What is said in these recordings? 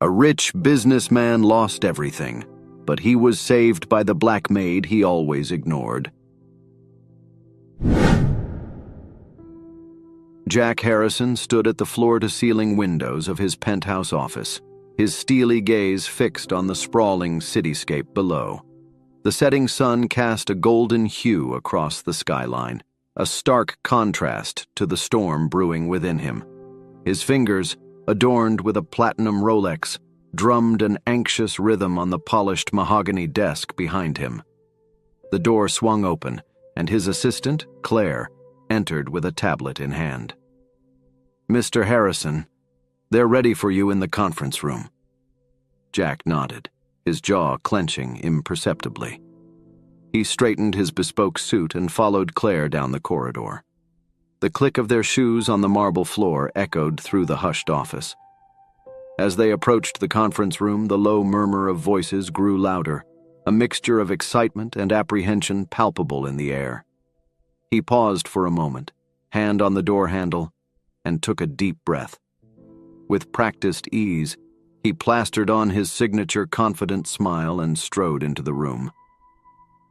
A rich businessman lost everything, but he was saved by the black maid he always ignored. Jack Harrison stood at the floor-to-ceiling windows of his penthouse office, his steely gaze fixed on the sprawling cityscape below. The setting sun cast a golden hue across the skyline, a stark contrast to the storm brewing within him. His fingers, adorned with a platinum Rolex, drummed an anxious rhythm on the polished mahogany desk behind him. The door swung open, and his assistant, Claire, entered with a tablet in hand. "Mr. Harrison, they're ready for you in the conference room." Jack nodded, his jaw clenching imperceptibly. He straightened his bespoke suit and followed Claire down the corridor. The click of their shoes on the marble floor echoed through the hushed office. As they approached the conference room, the low murmur of voices grew louder, a mixture of excitement and apprehension palpable in the air. He paused for a moment, hand on the door handle, and took a deep breath. With practiced ease, he plastered on his signature confident smile and strode into the room.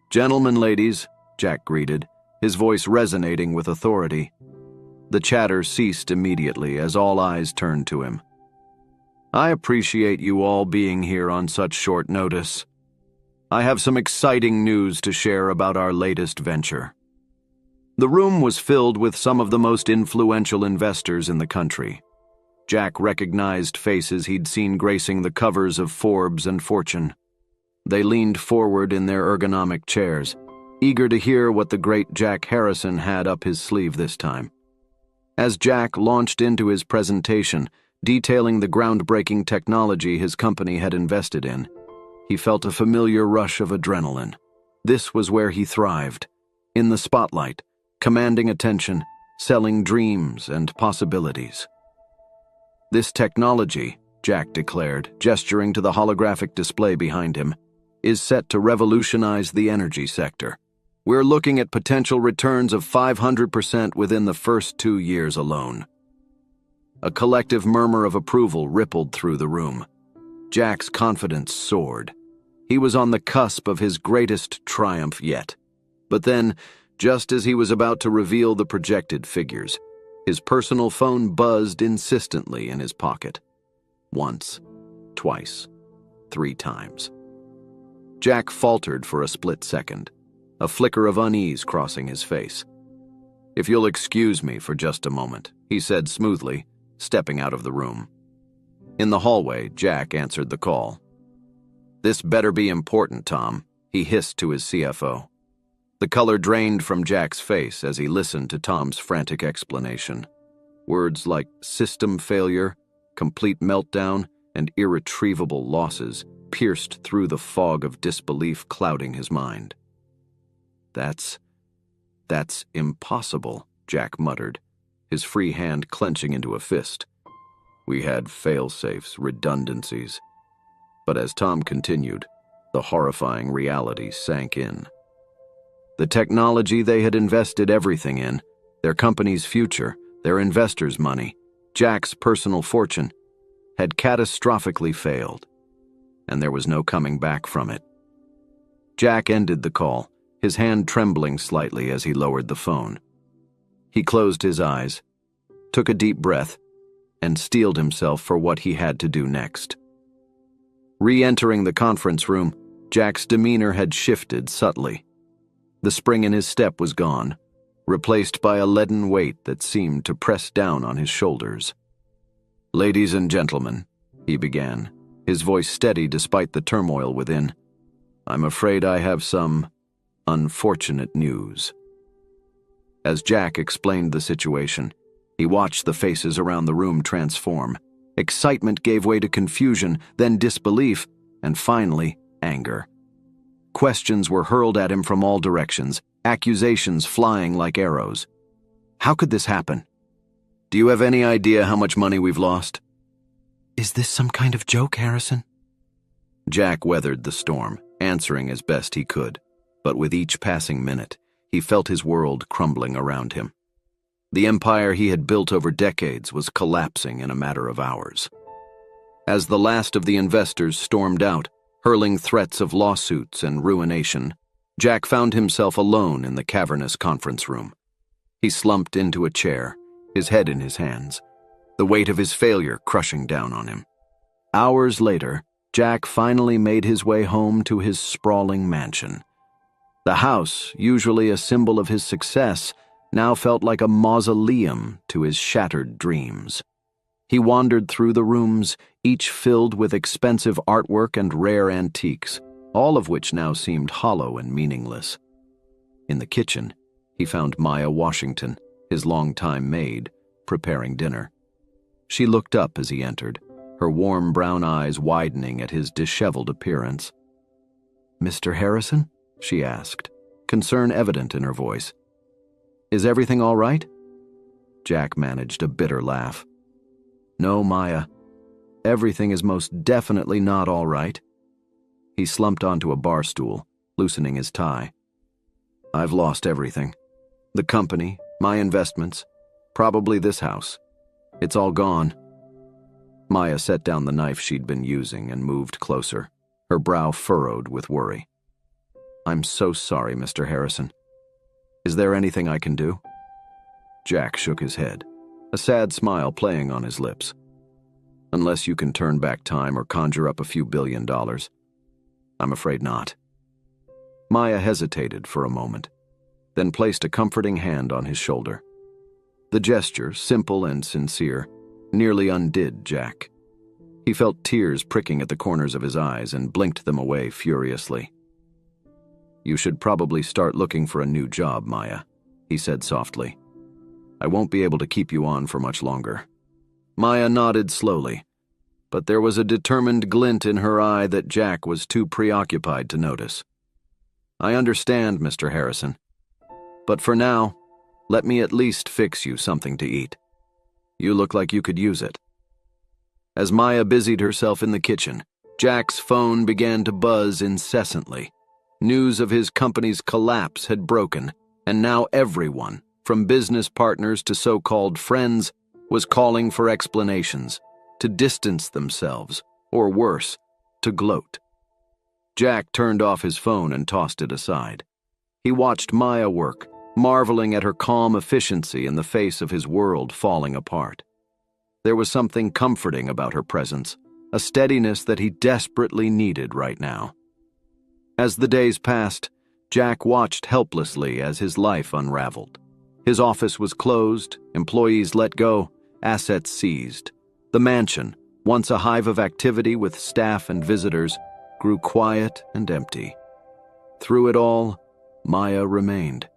"Gentlemen, ladies," Jack greeted, his voice resonating with authority. The chatter ceased immediately as all eyes turned to him. "I appreciate you all being here on such short notice. I have some exciting news to share about our latest venture." The room was filled with some of the most influential investors in the country. Jack recognized faces he'd seen gracing the covers of Forbes and Fortune. They leaned forward in their ergonomic chairs, eager to hear what the great Jack Harrison had up his sleeve this time. As Jack launched into his presentation, detailing the groundbreaking technology his company had invested in, he felt a familiar rush of adrenaline. This was where he thrived, in the spotlight, commanding attention, selling dreams and possibilities. "This technology," Jack declared, gesturing to the holographic display behind him, "is set to revolutionize the energy sector. We're looking at potential returns of 500% within the first 2 years alone." A collective murmur of approval rippled through the room. Jack's confidence soared. He was on the cusp of his greatest triumph yet. But then, just as he was about to reveal the projected figures, his personal phone buzzed insistently in his pocket. Once, twice, 3 times. Jack faltered for a split second, a flicker of unease crossing his face. "If you'll excuse me for just a moment," he said smoothly, stepping out of the room. In the hallway, Jack answered the call. "This better be important, Tom," he hissed to his CFO. The color drained from Jack's face as he listened to Tom's frantic explanation. Words like system failure, complete meltdown, and irretrievable losses pierced through the fog of disbelief clouding his mind. That's impossible," Jack muttered, his free hand clenching into a fist. "We had fail-safes, redundancies." But as Tom continued, the horrifying reality sank in. The technology they had invested everything in, their company's future, their investors' money, Jack's personal fortune, had catastrophically failed, and there was no coming back from it. Jack ended the call, his hand trembling slightly as he lowered the phone. He closed his eyes, took a deep breath, and steeled himself for what he had to do next. Re-entering the conference room, Jack's demeanor had shifted subtly. The spring in his step was gone, replaced by a leaden weight that seemed to press down on his shoulders. "Ladies and gentlemen," he began, his voice steady despite the turmoil within, "I'm afraid I have some unfortunate news." As Jack explained the situation, he watched the faces around the room transform. Excitement gave way to confusion, then disbelief, and finally, anger. Questions were hurled at him from all directions, accusations flying like arrows. How could this happen? "Do you have any idea how much money we've lost?" "Is this some kind of joke, Harrison?" Jack weathered the storm, answering as best he could, but with each passing minute, he felt his world crumbling around him. The empire he had built over decades was collapsing in a matter of hours. As the last of the investors stormed out, hurling threats of lawsuits and ruination, Jack found himself alone in the cavernous conference room. He slumped into a chair, his head in his hands, the weight of his failure crushing down on him. Hours later, Jack finally made his way home to his sprawling mansion. The house, usually a symbol of his success, now felt like a mausoleum to his shattered dreams. He wandered through the rooms, each filled with expensive artwork and rare antiques, all of which now seemed hollow and meaningless. In the kitchen, he found Maya Washington, his longtime maid, preparing dinner. She looked up as he entered, her warm brown eyes widening at his disheveled appearance. "Mr. Harrison?" she asked, concern evident in her voice. "Is everything all right?" Jack managed a bitter laugh. "No, Maya. Everything is most definitely not all right." He slumped onto a bar stool, loosening his tie. "I've lost everything. The company, my investments, probably this house. It's all gone." Maya set down the knife she'd been using and moved closer, her brow furrowed with worry. "I'm so sorry, Mr. Harrison. Is there anything I can do?" Jack shook his head, a sad smile playing on his lips. "Unless you can turn back time or conjure up a few $1 billion. I'm afraid not." Maya hesitated for a moment, then placed a comforting hand on his shoulder. The gesture, simple and sincere, nearly undid Jack. He felt tears pricking at the corners of his eyes and blinked them away furiously. "You should probably start looking for a new job, Maya," he said softly. "I won't be able to keep you on for much longer." Maya nodded slowly, but there was a determined glint in her eye that Jack was too preoccupied to notice. "I understand, Mr. Harrison. But for now, let me at least fix you something to eat. You look like you could use it." As Maya busied herself in the kitchen, Jack's phone began to buzz incessantly. News of his company's collapse had broken, and now everyone, from business partners to so-called friends, was calling for explanations, to distance themselves, or worse, to gloat. Jack turned off his phone and tossed it aside. He watched Maya work, marveling at her calm efficiency in the face of his world falling apart. There was something comforting about her presence, a steadiness that he desperately needed right now. As the days passed, Jack watched helplessly as his life unraveled. His office was closed, employees let go, assets seized. The mansion, once a hive of activity with staff and visitors, grew quiet and empty. Through it all, Maya remained.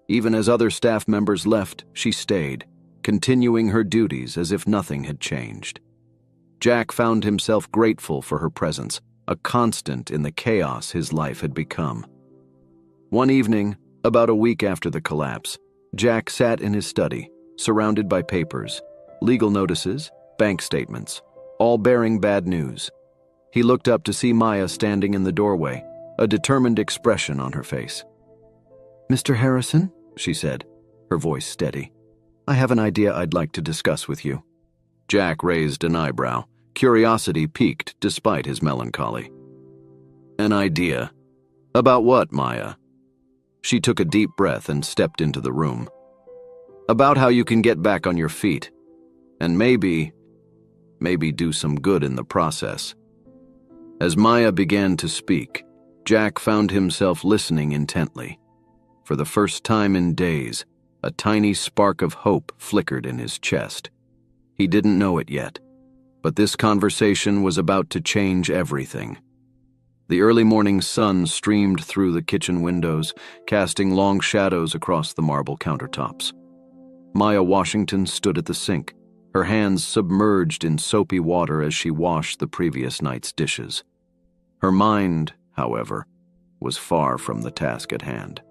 Even as other staff members left, she stayed, continuing her duties as if nothing had changed. Jack found himself grateful for her presence, a constant in the chaos his life had become. One evening, about a week after the collapse, Jack sat in his study, surrounded by papers, legal notices, bank statements, all bearing bad news. He looked up to see Maya standing in the doorway, a determined expression on her face. "Mr. Harrison," she said, her voice steady, "I have an idea I'd like to discuss with you." Jack raised an eyebrow, curiosity piqued despite his melancholy. "An idea? About what, Maya?" She took a deep breath and stepped into the room. "About how you can get back on your feet, and maybe do some good in the process." As Maya began to speak, Jack found himself listening intently. For the first time in days, a tiny spark of hope flickered in his chest. He didn't know it yet, but this conversation was about to change everything. The early morning sun streamed through the kitchen windows, casting long shadows across the marble countertops. Maya Washington stood at the sink, her hands submerged in soapy water as she washed the previous night's dishes. Her mind, however, was far from the task at hand.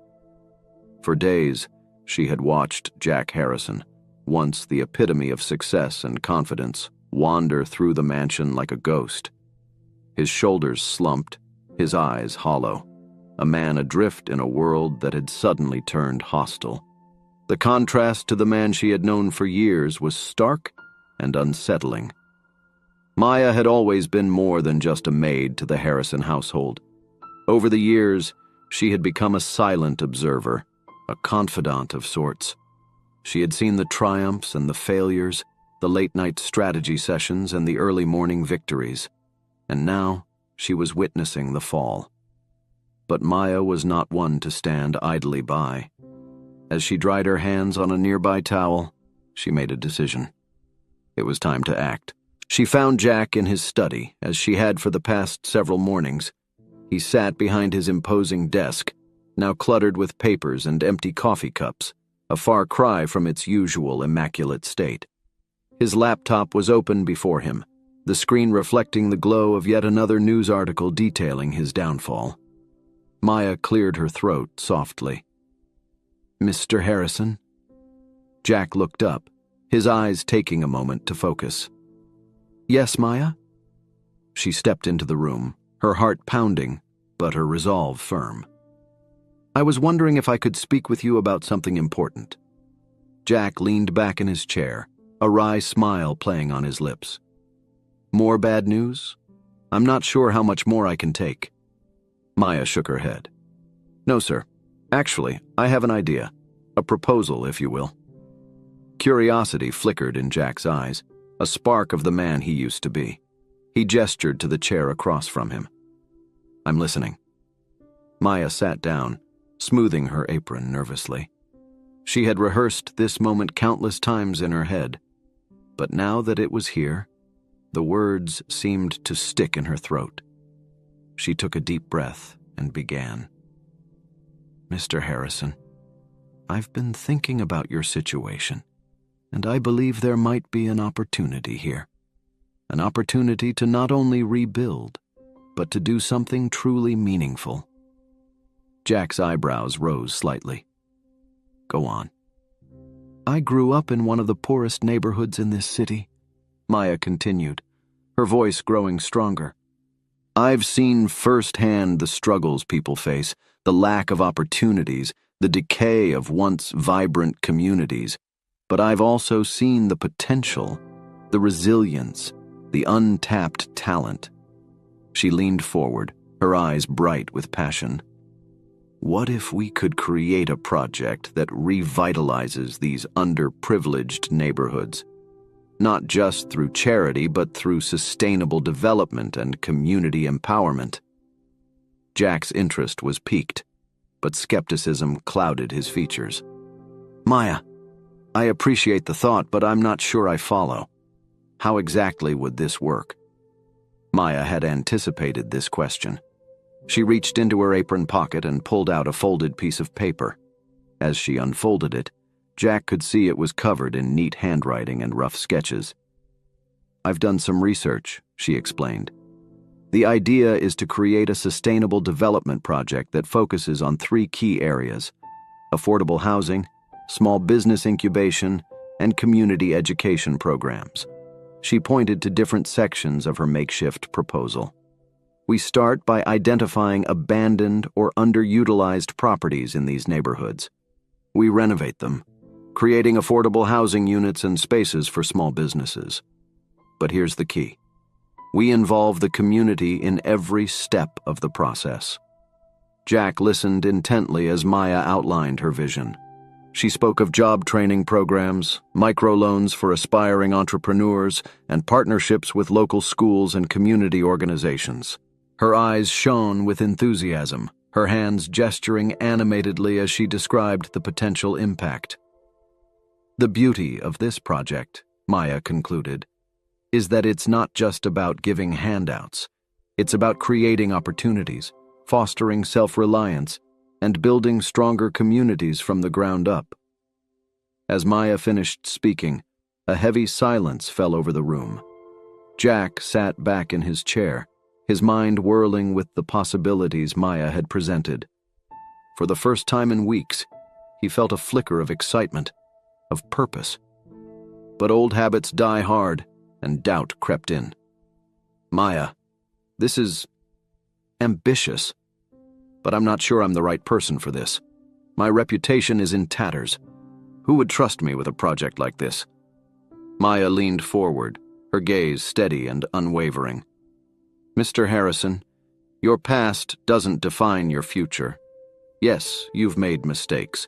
For days, she had watched Jack Harrison, once the epitome of success and confidence, wander through the mansion like a ghost. His shoulders slumped, his eyes hollow, a man adrift in a world that had suddenly turned hostile. The contrast to the man she had known for years was stark and unsettling. Maya had always been more than just a maid to the Harrison household. Over the years, she had become a silent observer, a confidant of sorts. She had seen the triumphs and the failures, the late-night strategy sessions and the early morning victories, and now she was witnessing the fall. But Maya was not one to stand idly by. As she dried her hands on a nearby towel, she made a decision. It was time to act. She found Jack in his study, as she had for the past several mornings. He sat behind his imposing desk, now cluttered with papers and empty coffee cups, a far cry from its usual immaculate state. His laptop was open before him, the screen reflecting the glow of yet another news article detailing his downfall. Maya cleared her throat softly. "Mr. Harrison?" Jack looked up, his eyes taking a moment to focus. "Yes, Maya?" She stepped into the room, her heart pounding, but her resolve firm. "I was wondering if I could speak with you about something important." Jack leaned back in his chair, a wry smile playing on his lips. "More bad news? I'm not sure how much more I can take." Maya shook her head. "No, sir. Actually, I have an idea. A proposal, if you will." Curiosity flickered in Jack's eyes, a spark of the man he used to be. He gestured to the chair across from him. "I'm listening." Maya sat down, smoothing her apron nervously. She had rehearsed this moment countless times in her head, but now that it was here, the words seemed to stick in her throat. She took a deep breath and began. "Mr. Harrison, I've been thinking about your situation, and I believe there might be an opportunity here. An opportunity to not only rebuild, but to do something truly meaningful." Jack's eyebrows rose slightly. "Go on." "I grew up in one of the poorest neighborhoods in this city," Maya continued, her voice growing stronger. "I've seen firsthand the struggles people face, the lack of opportunities, the decay of once vibrant communities, but I've also seen the potential, the resilience, the untapped talent." She leaned forward, her eyes bright with passion. "What if we could create a project that revitalizes these underprivileged neighborhoods? Not just through charity, but through sustainable development and community empowerment." Jack's interest was piqued, but skepticism clouded his features. "Maya, I appreciate the thought, but I'm not sure I follow. How exactly would this work?" Maya had anticipated this question. She reached into her apron pocket and pulled out a folded piece of paper. As she unfolded it, Jack could see it was covered in neat handwriting and rough sketches. "I've done some research," she explained. "The idea is to create a sustainable development project that focuses on 3 key areas: affordable housing, small business incubation, and community education programs." She pointed to different sections of her makeshift proposal. "We start by identifying abandoned or underutilized properties in these neighborhoods. We renovate them, creating affordable housing units and spaces for small businesses. But here's the key. We involve the community in every step of the process." Jack listened intently as Maya outlined her vision. She spoke of job training programs, microloans for aspiring entrepreneurs, and partnerships with local schools and community organizations. Her eyes shone with enthusiasm, her hands gesturing animatedly as she described the potential impact. "The beauty of this project," Maya concluded, "is that it's not just about giving handouts. It's about creating opportunities, fostering self-reliance, and building stronger communities from the ground up." As Maya finished speaking, a heavy silence fell over the room. Jack sat back in his chair, his mind whirling with the possibilities Maya had presented. For the first time in weeks, he felt a flicker of excitement, of purpose. But old habits die hard, and doubt crept in. "Maya, this is ambitious, but I'm not sure I'm the right person for this. My reputation is in tatters. Who would trust me with a project like this?" Maya leaned forward, her gaze steady and unwavering. "Mr. Harrison, your past doesn't define your future. Yes, you've made mistakes,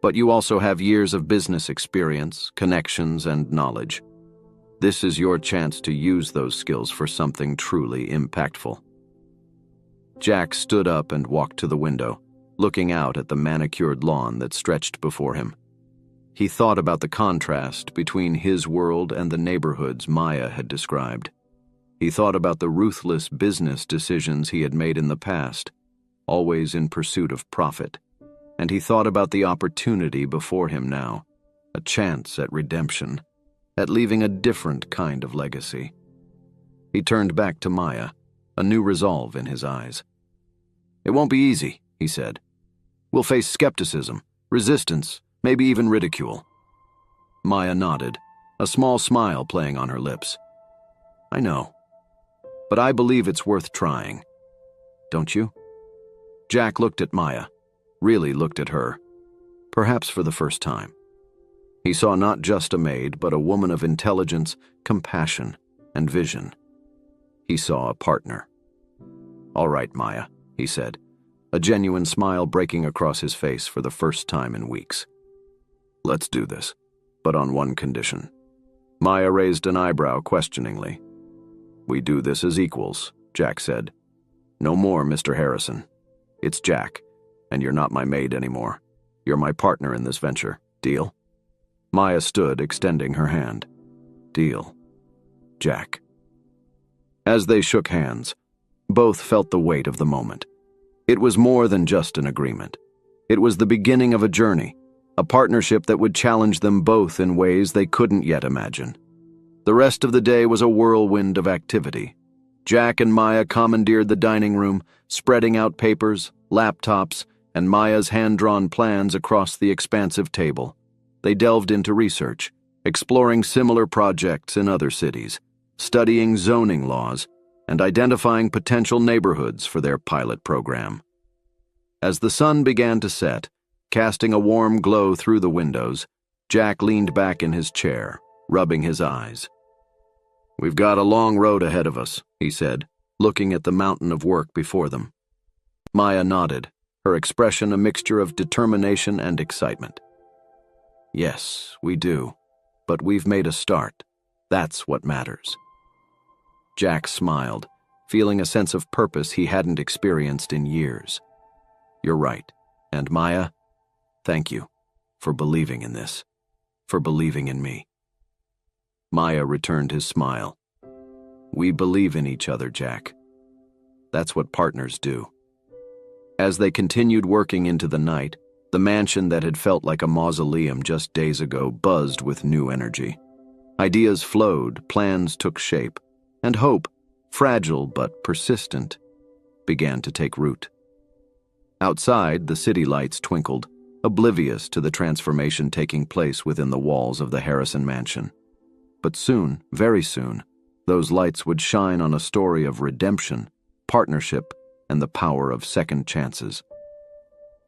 but you also have years of business experience, connections, and knowledge. This is your chance to use those skills for something truly impactful." Jack stood up and walked to the window, looking out at the manicured lawn that stretched before him. He thought about the contrast between his world and the neighborhoods Maya had described. He thought about the ruthless business decisions he had made in the past, always in pursuit of profit. And he thought about the opportunity before him now, a chance at redemption, at leaving a different kind of legacy. He turned back to Maya, a new resolve in his eyes. "It won't be easy," he said. "We'll face skepticism, resistance, maybe even ridicule." Maya nodded, a small smile playing on her lips. "I know, but I believe it's worth trying. Don't you?" Jack looked at Maya, really looked at her, perhaps for the first time. He saw not just a maid, but a woman of intelligence, compassion, and vision. He saw a partner. "All right, Maya," he said, a genuine smile breaking across his face for the first time in weeks. "Let's do this, but on one condition." Maya raised an eyebrow questioningly. "We do this as equals," Jack said. "No more, Mr. Harrison. It's Jack, and you're not my maid anymore. You're my partner in this venture. Deal?" Maya stood, extending her hand. "Deal, Jack." As they shook hands, both felt the weight of the moment. It was more than just an agreement. It was the beginning of a journey, a partnership that would challenge them both in ways they couldn't yet imagine. The rest of the day was a whirlwind of activity. Jack and Maya commandeered the dining room, spreading out papers, laptops, and Maya's hand-drawn plans across the expansive table. They delved into research, exploring similar projects in other cities, studying zoning laws, and identifying potential neighborhoods for their pilot program. As the sun began to set, casting a warm glow through the windows, Jack leaned back in his chair, rubbing his eyes. "We've got a long road ahead of us," he said, looking at the mountain of work before them. Maya nodded, her expression a mixture of determination and excitement. "Yes, we do, but we've made a start. That's what matters." Jack smiled, feeling a sense of purpose he hadn't experienced in years. "You're right, and Maya, thank you for believing in this, for believing in me." Maya returned his smile. "We believe in each other, Jack. That's what partners do." As they continued working into the night, the mansion that had felt like a mausoleum just days ago buzzed with new energy. Ideas flowed, plans took shape, and hope, fragile but persistent, began to take root. Outside, the city lights twinkled, oblivious to the transformation taking place within the walls of the Harrison mansion. But soon, very soon, those lights would shine on a story of redemption, partnership, and the power of second chances.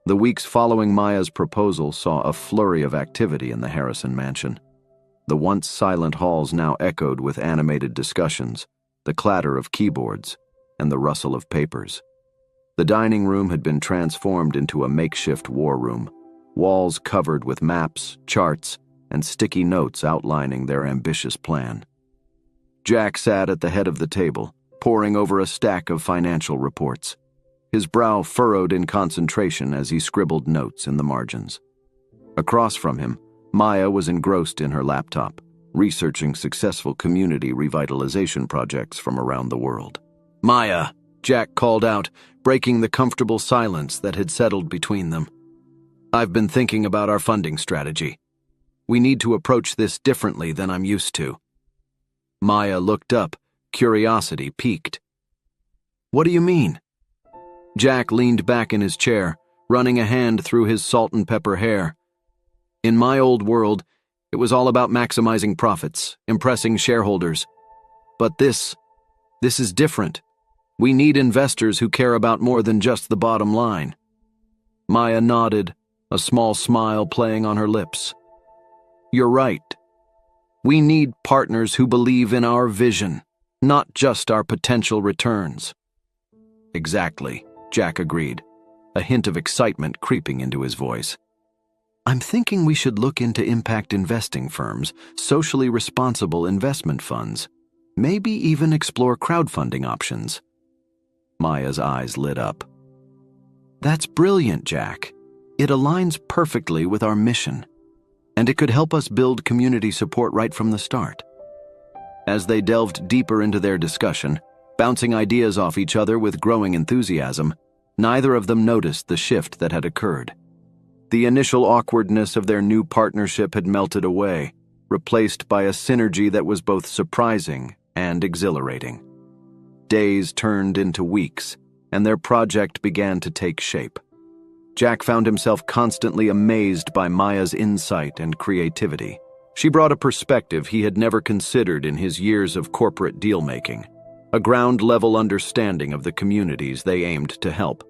The weeks following Maya's proposal saw a flurry of activity in the Harrison mansion. The once silent halls now echoed with animated discussions, the clatter of keyboards, and the rustle of papers. The dining room had been transformed into a makeshift war room, walls covered with maps, charts, and sticky notes outlining their ambitious plan. Jack sat at the head of the table, poring over a stack of financial reports. His brow furrowed in concentration as he scribbled notes in the margins. Across from him, Maya was engrossed in her laptop, researching successful community revitalization projects from around the world. "Maya," Jack called out, breaking the comfortable silence that had settled between them. "I've been thinking about our funding strategy. We need to approach this differently than I'm used to." Maya looked up, curiosity piqued. "What do you mean?" Jack leaned back in his chair, running a hand through his salt and pepper hair. "In my old world, it was all about maximizing profits, impressing shareholders. But this is different. We need investors who care about more than just the bottom line." Maya nodded, a small smile playing on her lips. "You're right." We need partners who believe in our vision, not just our potential returns." "Exactly," Jack agreed, a hint of excitement creeping into his voice. "I'm thinking we should look into impact investing firms, socially responsible investment funds, maybe even explore crowdfunding options." Maya's eyes lit up. "That's brilliant, Jack. It aligns perfectly with our mission, and it could help us build community support right from the start." As they delved deeper into their discussion, bouncing ideas off each other with growing enthusiasm, neither of them noticed the shift that had occurred. The initial awkwardness of their new partnership had melted away, replaced by a synergy that was both surprising and exhilarating. Days turned into weeks, and their project began to take shape. Jack found himself constantly amazed by Maya's insight and creativity. She brought a perspective he had never considered in his years of corporate deal-making, a ground-level understanding of the communities they aimed to help.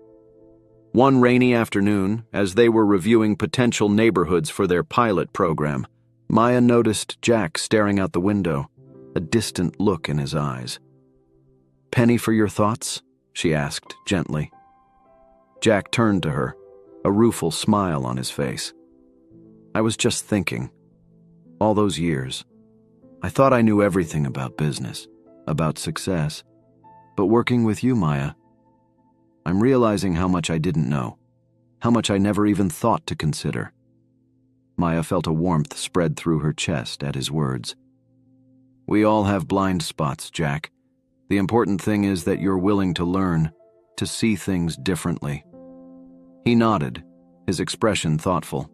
One rainy afternoon, as they were reviewing potential neighborhoods for their pilot program, Maya noticed Jack staring out the window, a distant look in his eyes. "Penny for your thoughts?" she asked gently. Jack turned to her, a rueful smile on his face. "I was just thinking. All those years, I thought I knew everything about business, about success. But working with you, Maya, I'm realizing how much I didn't know, how much I never even thought to consider." Maya felt a warmth spread through her chest at his words. "We all have blind spots, Jack. The important thing is that you're willing to learn, to see things differently." He nodded, his expression thoughtful.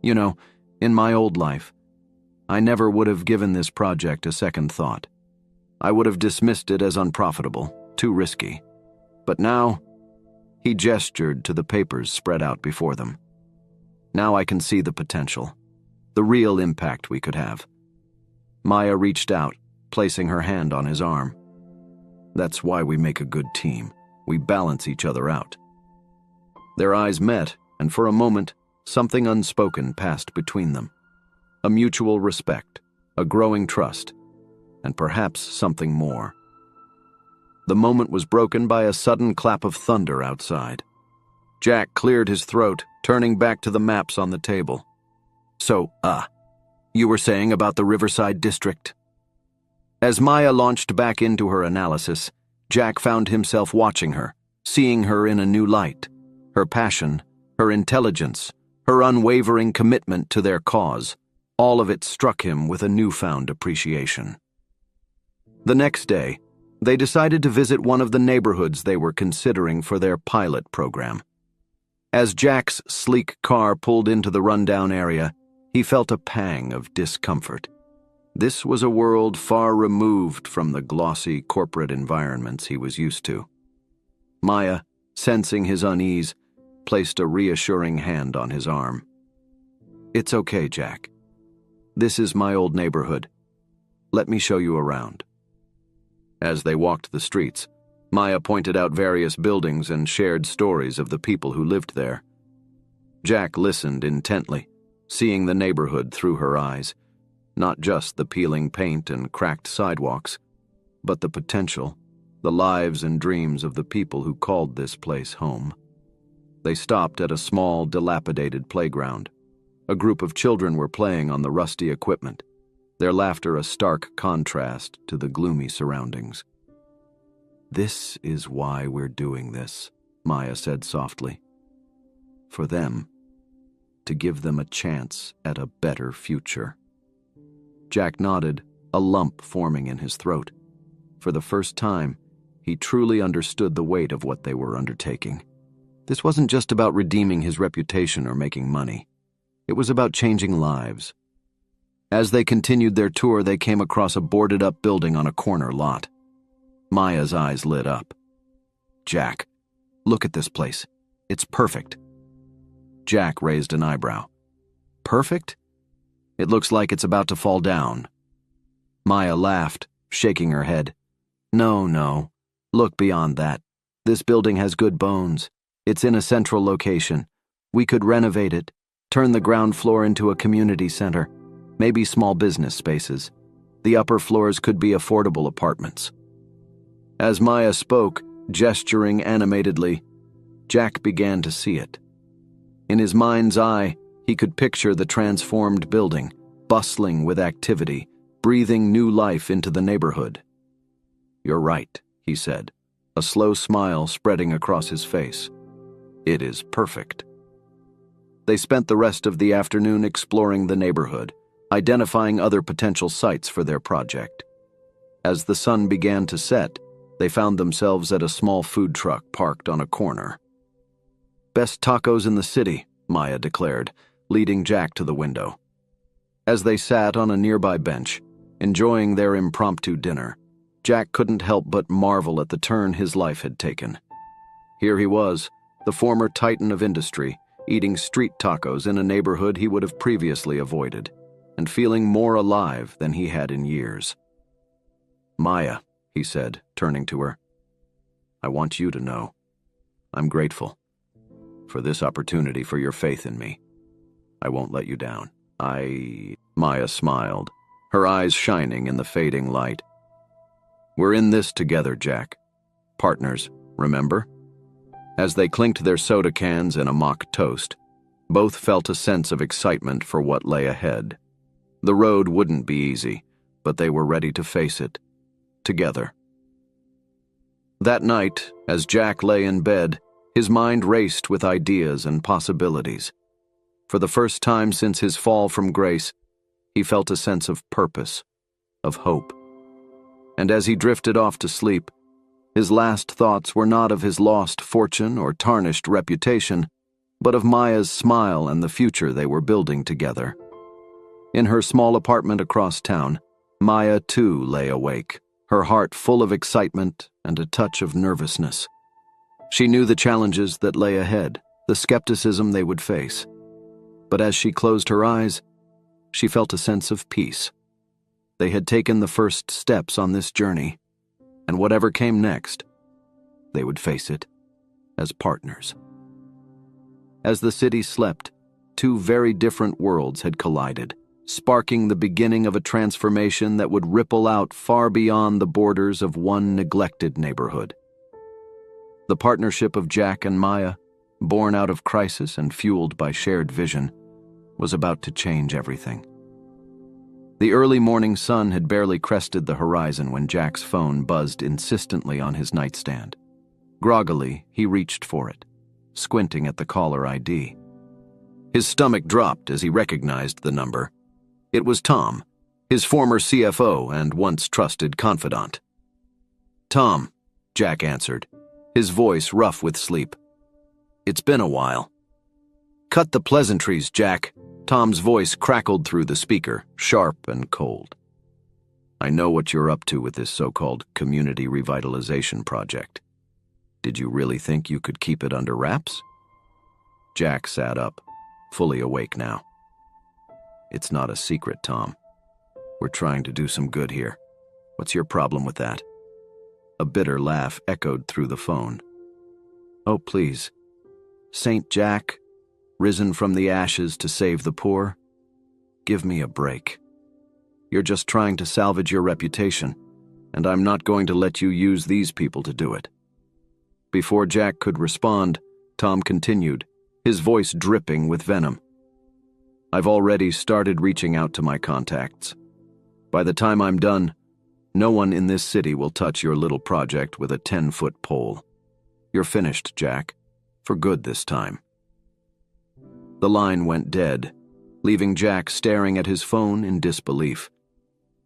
"You know, in my old life, I never would have given this project a second thought. I would have dismissed it as unprofitable, too risky. But now," he gestured to the papers spread out before them, "now I can see the potential, the real impact we could have." Maya reached out, placing her hand on his arm. "That's why we make a good team. We balance each other out." Their eyes met, and for a moment, something unspoken passed between them. A mutual respect, a growing trust, and perhaps something more. The moment was broken by a sudden clap of thunder outside. Jack cleared his throat, turning back to the maps on the table. "So, you were saying about the Riverside District?" As Maya launched back into her analysis, Jack found himself watching her, seeing her in a new light. Her passion, her intelligence, her unwavering commitment to their cause, all of it struck him with a newfound appreciation. The next day, they decided to visit one of the neighborhoods they were considering for their pilot program. As Jack's sleek car pulled into the rundown area, he felt a pang of discomfort. This was a world far removed from the glossy corporate environments he was used to. Maya, sensing his unease, placed a reassuring hand on his arm. "It's okay, Jack. This is my old neighborhood. Let me show you around." As they walked the streets, Maya pointed out various buildings and shared stories of the people who lived there. Jack listened intently, seeing the neighborhood through her eyes, not just the peeling paint and cracked sidewalks, but the potential, the lives and dreams of the people who called this place home. They stopped at a small, dilapidated playground. A group of children were playing on the rusty equipment, their laughter a stark contrast to the gloomy surroundings. "This is why we're doing this," Maya said softly. "For them, to give them a chance at a better future." Jack nodded, a lump forming in his throat. For the first time, he truly understood the weight of what they were undertaking. This wasn't just about redeeming his reputation or making money. It was about changing lives. As they continued their tour, they came across a boarded-up building on a corner lot. Maya's eyes lit up. "Jack, look at this place. It's perfect." Jack raised an eyebrow. "Perfect? It looks like it's about to fall down." Maya laughed, shaking her head. No. Look beyond that. This building has good bones. It's in a central location. We could renovate it, turn the ground floor into a community center. maybe small business spaces. The upper floors could be affordable apartments. As Maya spoke, gesturing animatedly, Jack began to see it. In his mind's eye, he could picture the transformed building, bustling with activity, breathing new life into the neighborhood. "You're right," he said, a slow smile spreading across his face. "It is perfect." They spent the rest of the afternoon exploring the neighborhood, identifying other potential sites for their project. As the sun began to set, they found themselves at a small food truck parked on a corner. "Best tacos in the city," Maya declared, leading Jack to the window. As they sat on a nearby bench, enjoying their impromptu dinner, Jack couldn't help but marvel at the turn his life had taken. Here he was, the former titan of industry, eating street tacos in a neighborhood he would have previously avoided, and feeling more alive than he had in years. "Maya," he said, turning to her, "I want you to know. I'm grateful for this opportunity, for your faith in me. I won't let you down. Maya smiled, her eyes shining in the fading light. "We're in this together, Jack. Partners, remember?" As they clinked their soda cans in a mock toast, both felt a sense of excitement for what lay ahead. The road wouldn't be easy, but they were ready to face it, together. That night, as Jack lay in bed, his mind raced with ideas and possibilities. For the first time since his fall from grace, he felt a sense of purpose, of hope. And as he drifted off to sleep, his last thoughts were not of his lost fortune or tarnished reputation, but of Maya's smile and the future they were building together. In her small apartment across town, Maya too lay awake, her heart full of excitement and a touch of nervousness. She knew the challenges that lay ahead, the skepticism they would face. But as she closed her eyes, she felt a sense of peace. They had taken the first steps on this journey, and whatever came next, they would face it as partners. As the city slept, two very different worlds had collided, sparking the beginning of a transformation that would ripple out far beyond the borders of one neglected neighborhood. The partnership of Jack and Maya, born out of crisis and fueled by shared vision, was about to change everything. The early morning sun had barely crested the horizon when Jack's phone buzzed insistently on his nightstand. Groggily, he reached for it, squinting at the caller ID. His stomach dropped as he recognized the number. It was Tom, his former CFO and once trusted confidant. "Tom," Jack answered, his voice rough with sleep. "It's been a while." "Cut the pleasantries, Jack." Tom's voice crackled through the speaker, sharp and cold. "I know what you're up to with this so-called community revitalization project. Did you really think you could keep it under wraps?" Jack sat up, fully awake now. "It's not a secret, Tom. We're trying to do some good here. What's your problem with that?" A bitter laugh echoed through the phone. "Oh, please. Saint Jack, risen from the ashes to save the poor? Give me a break. You're just trying to salvage your reputation, and I'm not going to let you use these people to do it." Before Jack could respond, Tom continued, his voice dripping with venom. "I've already started reaching out to my contacts. By the time I'm done, no one in this city will touch your little project with a 10-foot pole. You're finished, Jack, for good this time." The line went dead, leaving Jack staring at his phone in disbelief.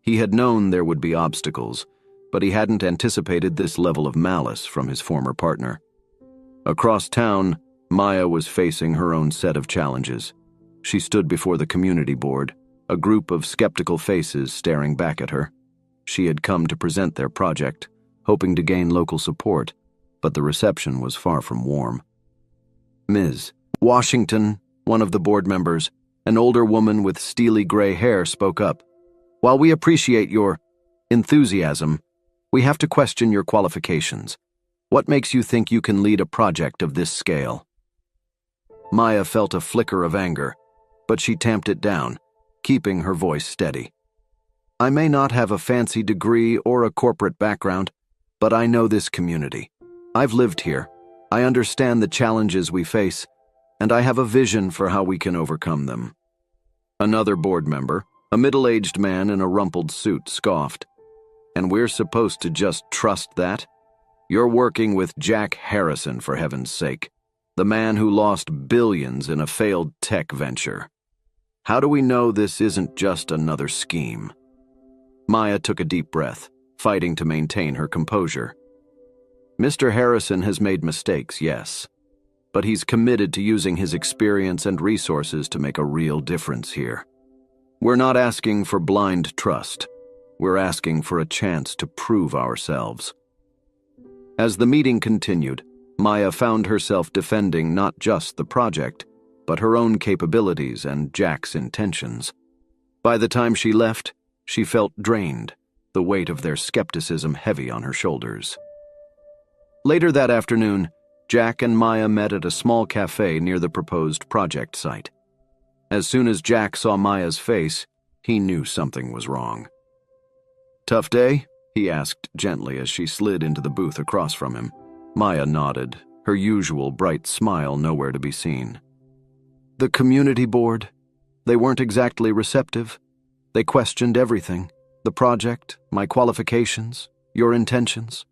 He had known there would be obstacles, but he hadn't anticipated this level of malice from his former partner. Across town, Maya was facing her own set of challenges. She stood before the community board, a group of skeptical faces staring back at her. She had come to present their project, hoping to gain local support, but the reception was far from warm. Ms. Washington, one of the board members, an older woman with steely gray hair, spoke up. "While we appreciate your enthusiasm, we have to question your qualifications. What makes you think you can lead a project of this scale?" Maya felt a flicker of anger, but she tamped it down, keeping her voice steady. I may not have a fancy degree or a corporate background, but I know this community. I've lived here. I understand the challenges we face, and I have a vision for how we can overcome them. Another board member, a middle-aged man in a rumpled suit, scoffed. And we're supposed to just trust that? You're working with Jack Harrison, for heaven's sake, the man who lost billions in a failed tech venture. How do we know this isn't just another scheme? Maya took a deep breath, fighting to maintain her composure. Mr. Harrison has made mistakes, yes, but he's committed to using his experience and resources to make a real difference here. We're not asking for blind trust. We're asking for a chance to prove ourselves. As the meeting continued, Maya found herself defending not just the project, but her own capabilities and Jack's intentions. By the time she left, she felt drained, the weight of their skepticism heavy on her shoulders. Later that afternoon, Jack and Maya met at a small cafe near the proposed project site. As soon as Jack saw Maya's face, he knew something was wrong. "Tough day?" he asked gently as she slid into the booth across from him. Maya nodded, her usual bright smile nowhere to be seen. "The community board. They weren't exactly receptive. They questioned everything. The project, my qualifications, your intentions."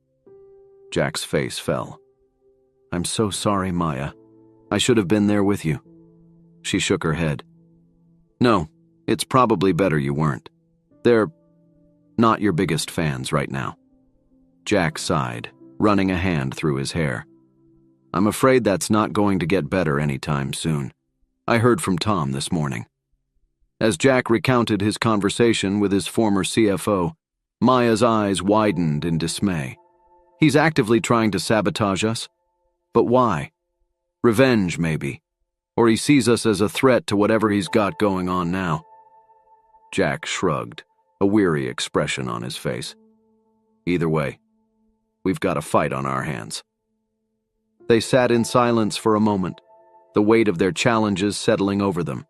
Jack's face fell. "I'm so sorry, Maya. I should have been there with you." She shook her head. "No, it's probably better you weren't. They're not your biggest fans right now." Jack sighed, running a hand through his hair. "I'm afraid that's not going to get better anytime soon. I heard from Tom this morning." As Jack recounted his conversation with his former CFO, Maya's eyes widened in dismay. "He's actively trying to sabotage us? But why? Revenge, maybe. Or he sees us as a threat to whatever he's got going on now." Jack shrugged, a weary expression on his face. "Either way, we've got a fight on our hands." They sat in silence for a moment, the weight of their challenges settling over them.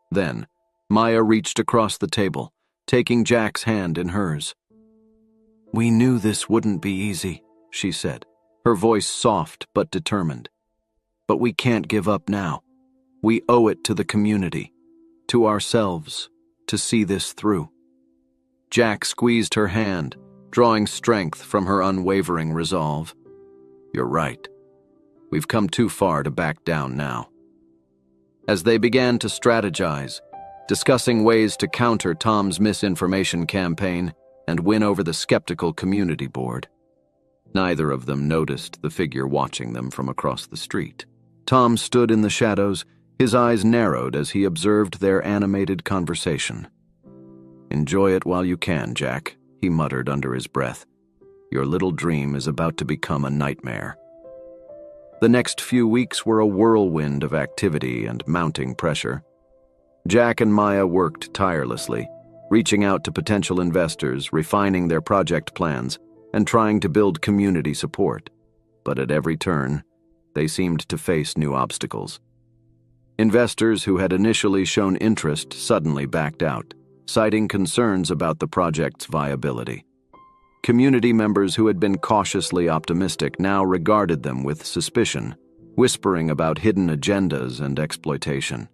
Then, Maya reached across the table, taking Jack's hand in hers. "We knew this wouldn't be easy," she said, her voice soft but determined. "But we can't give up now. We owe it to the community, to ourselves, to see this through." Jack squeezed her hand, drawing strength from her unwavering resolve. "You're right. We've come too far to back down now." As they began to strategize, discussing ways to counter Tom's misinformation campaign and win over the skeptical community board, neither of them noticed the figure watching them from across the street. Tom stood in the shadows, his eyes narrowed as he observed their animated conversation. "Enjoy it while you can, Jack," he muttered under his breath. "Your little dream is about to become a nightmare." The next few weeks were a whirlwind of activity and mounting pressure. Jack and Maya worked tirelessly, reaching out to potential investors, refining their project plans, and trying to build community support. But at every turn, they seemed to face new obstacles. Investors who had initially shown interest suddenly backed out, citing concerns about the project's viability. Community members who had been cautiously optimistic now regarded them with suspicion, whispering about hidden agendas and exploitation.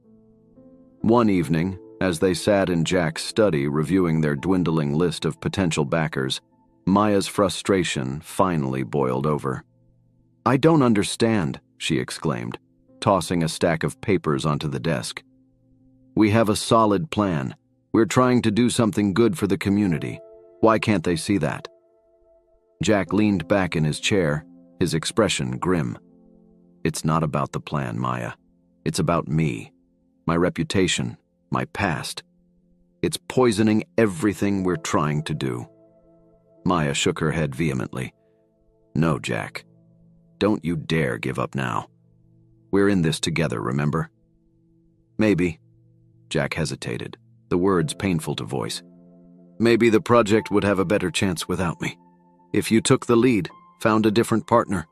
One evening, as they sat in Jack's study reviewing their dwindling list of potential backers, Maya's frustration finally boiled over. "I don't understand," she exclaimed, tossing a stack of papers onto the desk. "We have a solid plan. We're trying to do something good for the community. Why can't they see that?" Jack leaned back in his chair, his expression grim. "It's not about the plan, Maya. It's about me. My reputation, my past. It's poisoning everything we're trying to do." Maya shook her head vehemently. "No, Jack. Don't you dare give up now. We're in this together, remember?" "Maybe." Jack hesitated, the words painful to voice. "Maybe the project would have a better chance without me. If you took the lead, found a different partner."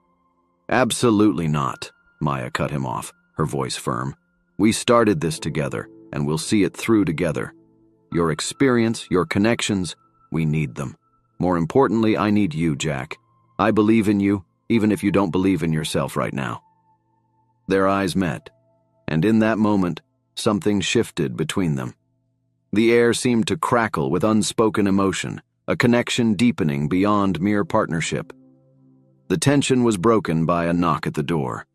"Absolutely not," Maya cut him off, her voice firm. "We started this together, and we'll see it through together. your experience, your connections. We need them. More importantly, I need you, Jack. I believe in you, even if you don't believe in yourself right now." Their eyes met, and in that moment, something shifted between them. The air seemed to crackle with unspoken emotion, a connection deepening beyond mere partnership. The tension was broken by a knock at the door.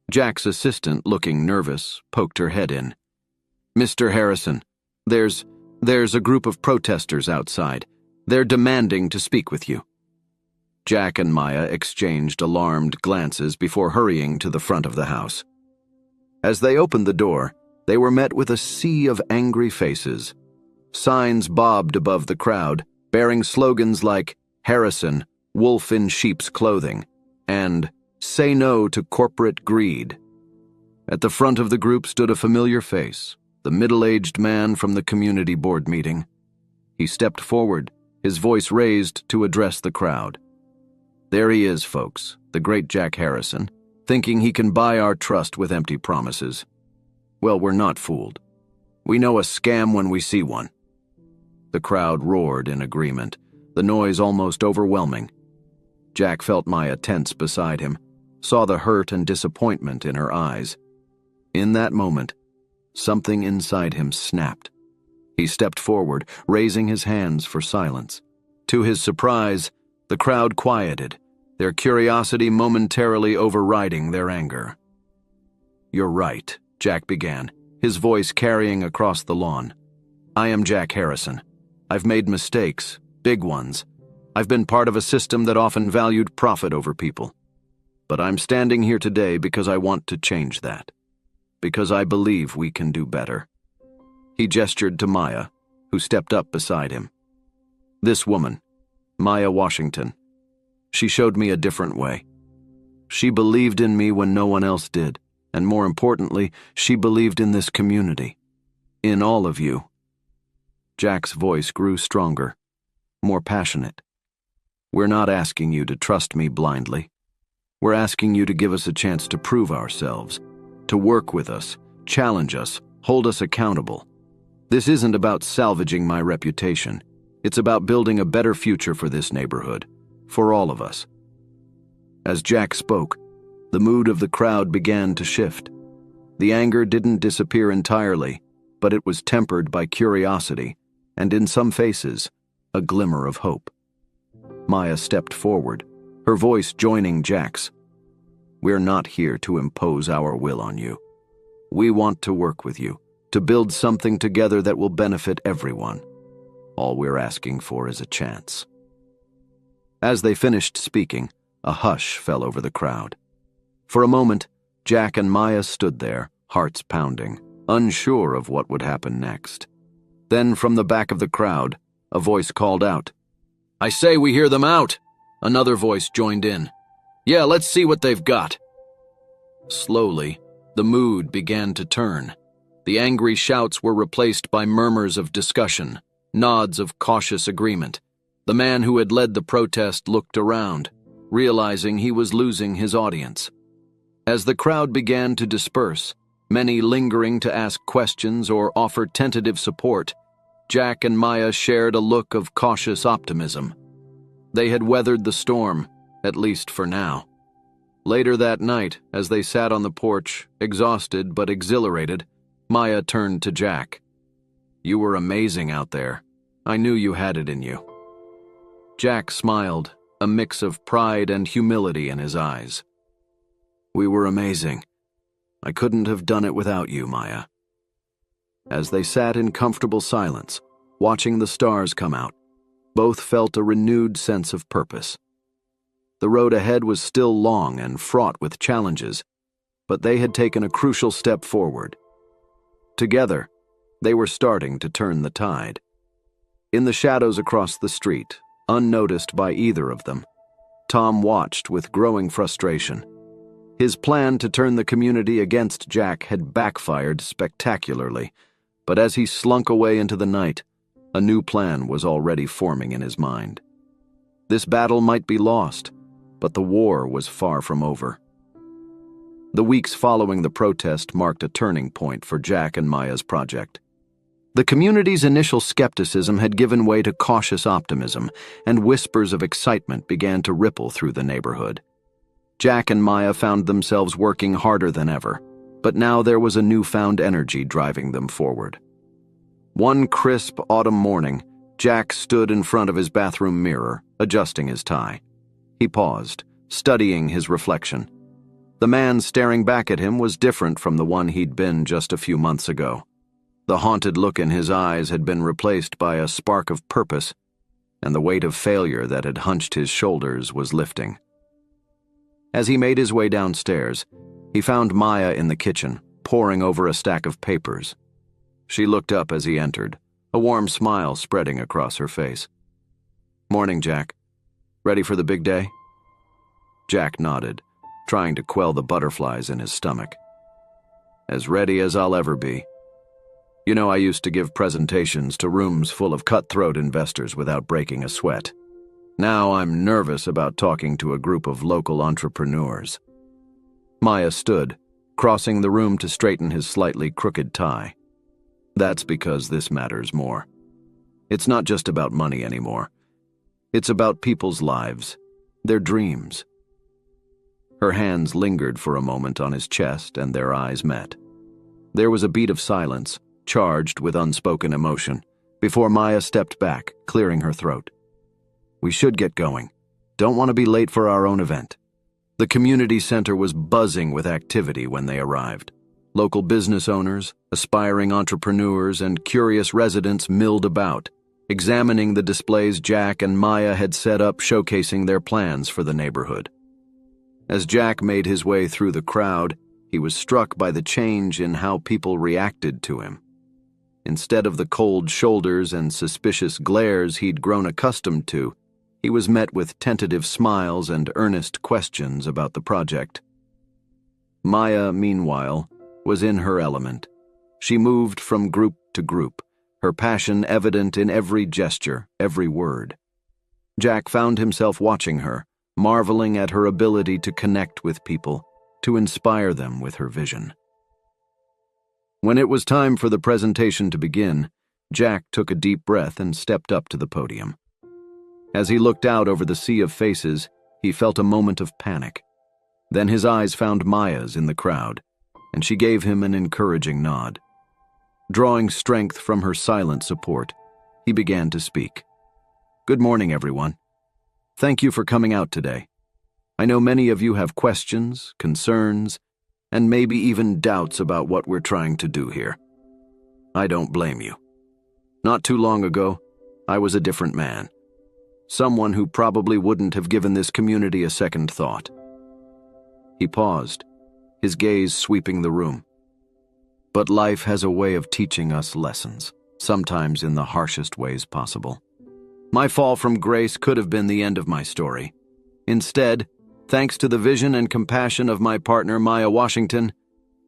Jack's assistant, looking nervous, poked her head in. "Mr. Harrison, there's a group of protesters outside. They're demanding to speak with you." Jack and Maya exchanged alarmed glances before hurrying to the front of the house. As they opened the door, they were met with a sea of angry faces. Signs bobbed above the crowd, bearing slogans like "Harrison, wolf in sheep's clothing," and "Say no to corporate greed." At the front of the group stood a familiar face, the middle-aged man from the community board meeting. He stepped forward, his voice raised to address the crowd. "There he is, folks, the great Jack Harrison, thinking he can buy our trust with empty promises. Well, we're not fooled. We know a scam when we see one." The crowd roared in agreement, the noise almost overwhelming. Jack felt Maya tense beside him, saw the hurt and disappointment in her eyes. In that moment, something inside him snapped. He stepped forward, raising his hands for silence. To his surprise, the crowd quieted, their curiosity momentarily overriding their anger. "You're right," Jack began, his voice carrying across the lawn. "I am Jack Harrison. I've made mistakes, big ones. I've been part of a system that often valued profit over people. But I'm standing here today because I want to change that. Because I believe we can do better." He gestured to Maya, who stepped up beside him. "This woman, Maya Washington, she showed me a different way. She believed in me when no one else did, and more importantly, she believed in this community. In all of you." Jack's voice grew stronger, more passionate. "We're not asking you to trust me blindly. We're asking you to give us a chance to prove ourselves, to work with us, challenge us, hold us accountable. This isn't about salvaging my reputation. It's about building a better future for this neighborhood, for all of us." As Jack spoke, the mood of the crowd began to shift. The anger didn't disappear entirely, but it was tempered by curiosity, and in some faces, a glimmer of hope. Maya stepped forward, her voice joining Jack's. "We're not here to impose our will on you. We want to work with you, to build something together that will benefit everyone. All we're asking for is a chance." As they finished speaking, a hush fell over the crowd. For a moment, Jack and Maya stood there, hearts pounding, unsure of what would happen next. Then from the back of the crowd, a voice called out, "I say we hear them out!" Another voice joined in. "Yeah, let's see what they've got." Slowly, the mood began to turn. The angry shouts were replaced by murmurs of discussion, nods of cautious agreement. The man who had led the protest looked around, realizing he was losing his audience. As the crowd began to disperse, many lingering to ask questions or offer tentative support, Jack and Maya shared a look of cautious optimism. They had weathered the storm, at least for now. Later that night, as they sat on the porch, exhausted but exhilarated, Maya turned to Jack. "You were amazing out there. I knew you had it in you." Jack smiled, a mix of pride and humility in his eyes. "We were amazing. I couldn't have done it without you, Maya." As they sat in comfortable silence, watching the stars come out, both felt a renewed sense of purpose. The road ahead was still long and fraught with challenges, but they had taken a crucial step forward. Together, they were starting to turn the tide. In the shadows across the street, unnoticed by either of them, Tom watched with growing frustration. His plan to turn the community against Jack had backfired spectacularly, but as he slunk away into the night, a new plan was already forming in his mind. This battle might be lost, but the war was far from over. The weeks following the protest marked a turning point for Jack and Maya's project. The community's initial skepticism had given way to cautious optimism, and whispers of excitement began to ripple through the neighborhood. Jack and Maya found themselves working harder than ever, but now there was a newfound energy driving them forward. One crisp autumn morning, Jack stood in front of his bathroom mirror, adjusting his tie. He paused, studying his reflection. The man staring back at him was different from the one he'd been just a few months ago. The haunted look in his eyes had been replaced by a spark of purpose, and the weight of failure that had hunched his shoulders was lifting. As he made his way downstairs, he found Maya in the kitchen, poring over a stack of papers. She looked up as he entered, a warm smile spreading across her face. "Morning, Jack. Ready for the big day?" Jack nodded, trying to quell the butterflies in his stomach. "As ready as I'll ever be. You know, I used to give presentations to rooms full of cutthroat investors without breaking a sweat. Now I'm nervous about talking to a group of local entrepreneurs." Maya stood, crossing the room to straighten his slightly crooked tie. "That's because this matters more. It's not just about money anymore. It's about people's lives, their dreams." Her hands lingered for a moment on his chest, and their eyes met. There was a beat of silence, charged with unspoken emotion, before Maya stepped back, clearing her throat. "We should get going. Don't want to be late for our own event." The community center was buzzing with activity when they arrived. Local business owners, aspiring entrepreneurs, and curious residents milled about, examining the displays Jack and Maya had set up showcasing their plans for the neighborhood. As Jack made his way through the crowd, he was struck by the change in how people reacted to him. Instead of the cold shoulders and suspicious glares he'd grown accustomed to, he was met with tentative smiles and earnest questions about the project. Maya, meanwhile, was in her element. She moved from group to group, her passion evident in every gesture, every word. Jack found himself watching her, marveling at her ability to connect with people, to inspire them with her vision. When it was time for the presentation to begin, Jack took a deep breath and stepped up to the podium. As he looked out over the sea of faces, he felt a moment of panic. Then his eyes found Maya's in the crowd, and she gave him an encouraging nod. Drawing strength from her silent support, he began to speak. "Good morning, everyone. Thank you for coming out today. I know many of you have questions, concerns, and maybe even doubts about what we're trying to do here. I don't blame you. Not too long ago, I was a different man. Someone who probably wouldn't have given this community a second thought." He paused, his gaze sweeping the room. "But life has a way of teaching us lessons, sometimes in the harshest ways possible. My fall from grace could have been the end of my story. Instead, thanks to the vision and compassion of my partner Maya Washington,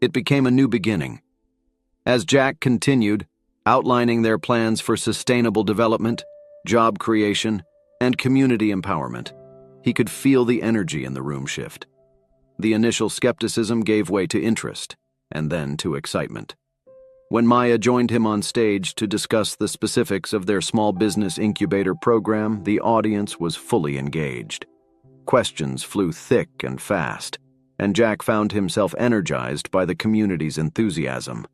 it became a new beginning." As Jack continued, outlining their plans for sustainable development, job creation, and community empowerment, he could feel the energy in the room shift. The initial skepticism gave way to interest, and then to excitement. When Maya joined him on stage to discuss the specifics of their small business incubator program, the audience was fully engaged. Questions flew thick and fast, and Jack found himself energized by the community's enthusiasm.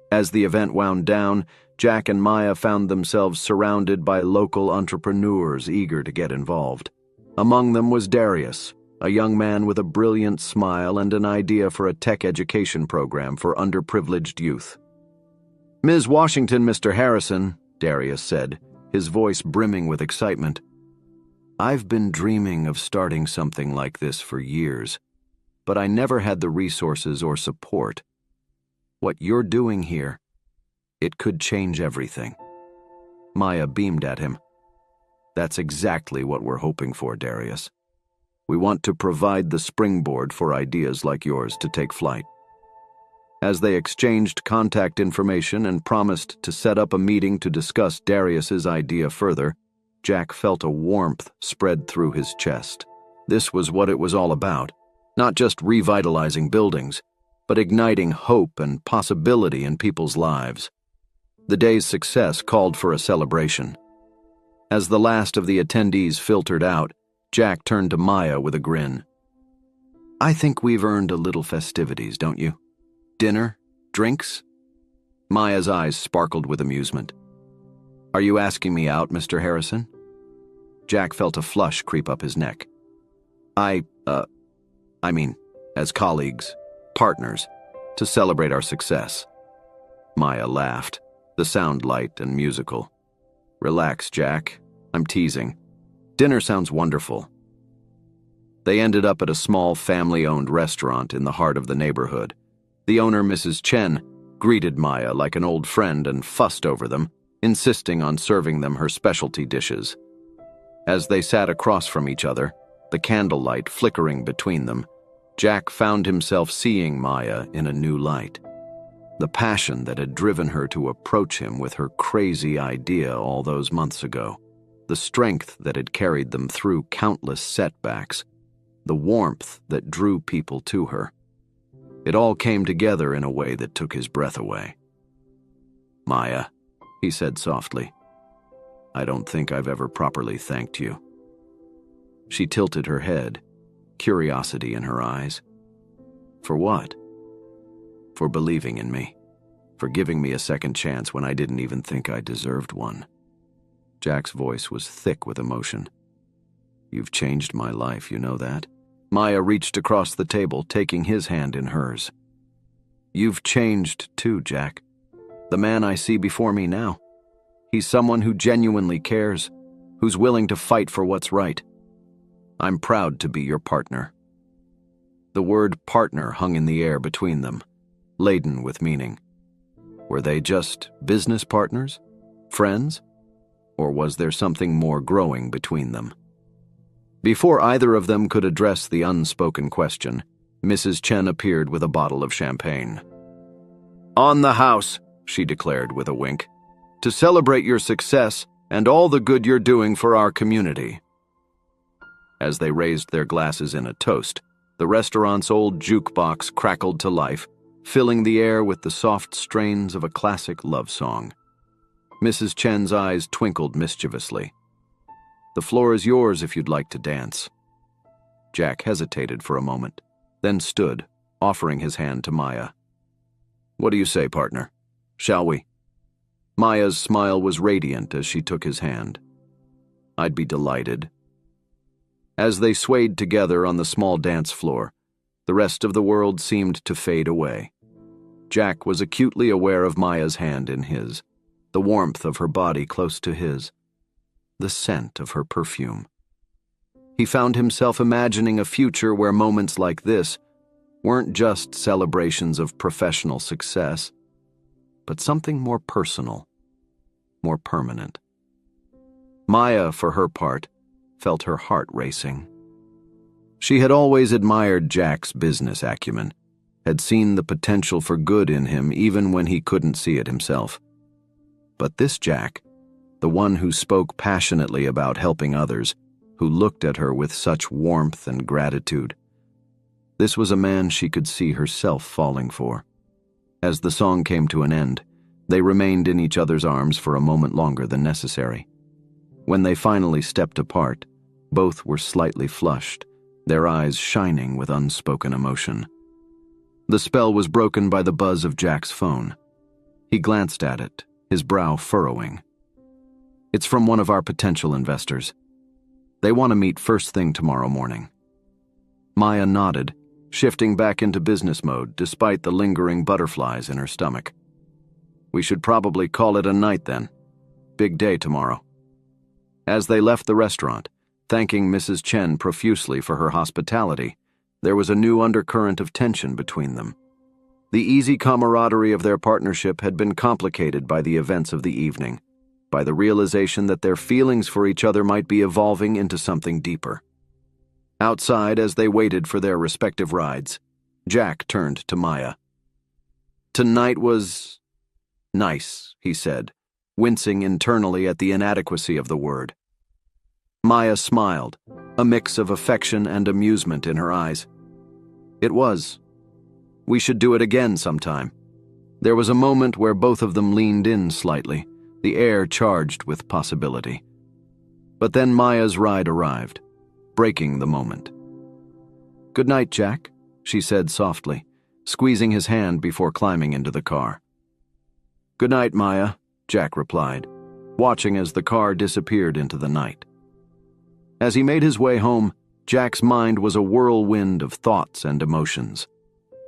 As the event wound down, Jack and Maya found themselves surrounded by local entrepreneurs eager to get involved. Among them was Darius, a young man with a brilliant smile and an idea for a tech education program for underprivileged youth. "Ms. Washington, Mr. Harrison," Darius said, his voice brimming with excitement. "I've been dreaming of starting something like this for years, but I never had the resources or support. What you're doing here, it could change everything." Maya beamed at him. "That's exactly what we're hoping for, Darius. We want to provide the springboard for ideas like yours to take flight." As they exchanged contact information and promised to set up a meeting to discuss Darius's idea further, Jack felt a warmth spread through his chest. This was what it was all about, not just revitalizing buildings, but igniting hope and possibility in people's lives. The day's success called for a celebration. As the last of the attendees filtered out, Jack turned to Maya with a grin. "I think we've earned a little festivities, don't you? Dinner? Drinks?" Maya's eyes sparkled with amusement. "Are you asking me out, Mr. Harrison?" Jack felt a flush creep up his neck. I mean, as colleagues, partners, to celebrate our success." Maya laughed, the sound light and musical. "Relax, Jack. I'm teasing. Dinner sounds wonderful." They ended up at a small family-owned restaurant in the heart of the neighborhood. The owner, Mrs. Chen, greeted Maya like an old friend and fussed over them, insisting on serving them her specialty dishes. As they sat across from each other, the candlelight flickering between them, Jack found himself seeing Maya in a new light. The passion that had driven her to approach him with her crazy idea all those months ago, the strength that had carried them through countless setbacks, the warmth that drew people to her. It all came together in a way that took his breath away. "Maya," he said softly, "I don't think I've ever properly thanked you." She tilted her head, curiosity in her eyes. "For what?" "For believing in me, for giving me a second chance when I didn't even think I deserved one." Jack's voice was thick with emotion. "You've changed my life, you know that?" Maya reached across the table, taking his hand in hers. "You've changed too, Jack. The man I see before me now. He's someone who genuinely cares, who's willing to fight for what's right. I'm proud to be your partner." The word partner hung in the air between them, laden with meaning. Were they just business partners? Friends? Or was there something more growing between them? Before either of them could address the unspoken question, Mrs. Chen appeared with a bottle of champagne. "On the house," she declared with a wink, "to celebrate your success and all the good you're doing for our community." As they raised their glasses in a toast, the restaurant's old jukebox crackled to life, filling the air with the soft strains of a classic love song. Mrs. Chen's eyes twinkled mischievously. "The floor is yours if you'd like to dance." Jack hesitated for a moment, then stood, offering his hand to Maya. "What do you say, partner? Shall we?" Maya's smile was radiant as she took his hand. "I'd be delighted." As they swayed together on the small dance floor, the rest of the world seemed to fade away. Jack was acutely aware of Maya's hand in his, the warmth of her body close to his, the scent of her perfume. He found himself imagining a future where moments like this weren't just celebrations of professional success, but something more personal, more permanent. Maya, for her part, felt her heart racing. She had always admired Jack's business acumen, had seen the potential for good in him even when he couldn't see it himself. But this Jack, the one who spoke passionately about helping others, who looked at her with such warmth and gratitude, this was a man she could see herself falling for. As the song came to an end, they remained in each other's arms for a moment longer than necessary. When they finally stepped apart, both were slightly flushed, their eyes shining with unspoken emotion. The spell was broken by the buzz of Jack's phone. He glanced at it, his brow furrowing. "It's from one of our potential investors. They want to meet first thing tomorrow morning." Maya nodded, shifting back into business mode despite the lingering butterflies in her stomach. "We should probably call it a night then. Big day tomorrow." As they left the restaurant, thanking Mrs. Chen profusely for her hospitality, there was a new undercurrent of tension between them. The easy camaraderie of their partnership had been complicated by the events of the evening, by the realization that their feelings for each other might be evolving into something deeper. Outside, as they waited for their respective rides, Jack turned to Maya. "Tonight was nice," he said, wincing internally at the inadequacy of the word. Maya smiled, a mix of affection and amusement in her eyes. "It was. We should do it again sometime." There was a moment where both of them leaned in slightly, the air charged with possibility. But then Maya's ride arrived, breaking the moment. "Good night, Jack," she said softly, squeezing his hand before climbing into the car. "Good night, Maya," Jack replied, watching as the car disappeared into the night. As he made his way home, Jack's mind was a whirlwind of thoughts and emotions.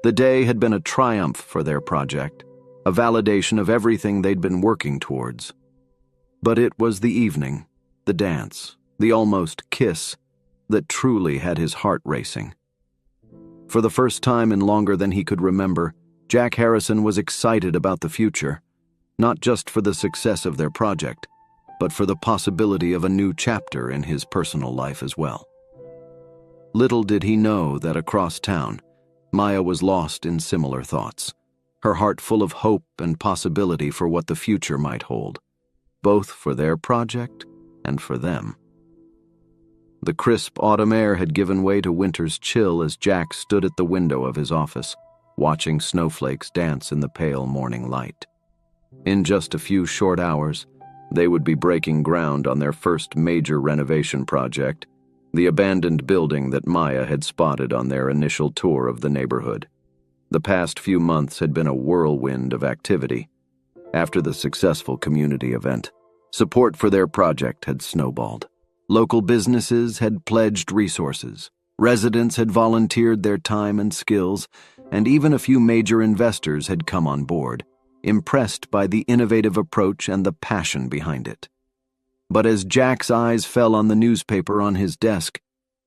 The day had been a triumph for their project, a validation of everything they'd been working towards. But it was the evening, the dance, the almost kiss, that truly had his heart racing. For the first time in longer than he could remember, Jack Harrison was excited about the future, not just for the success of their project, but for the possibility of a new chapter in his personal life as well. Little did he know that across town, Maya was lost in similar thoughts, her heart full of hope and possibility for what the future might hold, both for their project and for them. The crisp autumn air had given way to winter's chill as Jack stood at the window of his office, watching snowflakes dance in the pale morning light. In just a few short hours, they would be breaking ground on their first major renovation project, the abandoned building that Maya had spotted on their initial tour of the neighborhood. The past few months had been a whirlwind of activity. After the successful community event, support for their project had snowballed. Local businesses had pledged resources, residents had volunteered their time and skills, and even a few major investors had come on board, impressed by the innovative approach and the passion behind it. But as Jack's eyes fell on the newspaper on his desk,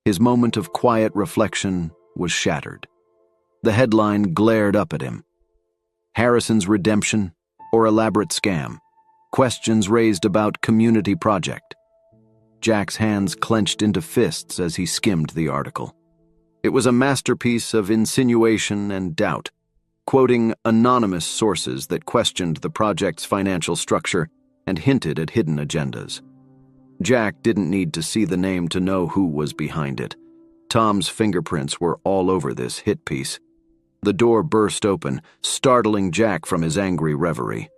his moment of quiet reflection was shattered. The headline glared up at him. Harrison's redemption or elaborate scam? Questions raised about community project. Jack's hands clenched into fists as he skimmed the article. It was a masterpiece of insinuation and doubt, quoting anonymous sources that questioned the project's financial structure and hinted at hidden agendas. Jack didn't need to see the name to know who was behind it. Tom's fingerprints were all over this hit piece. The door burst open, startling Jack from his angry reverie.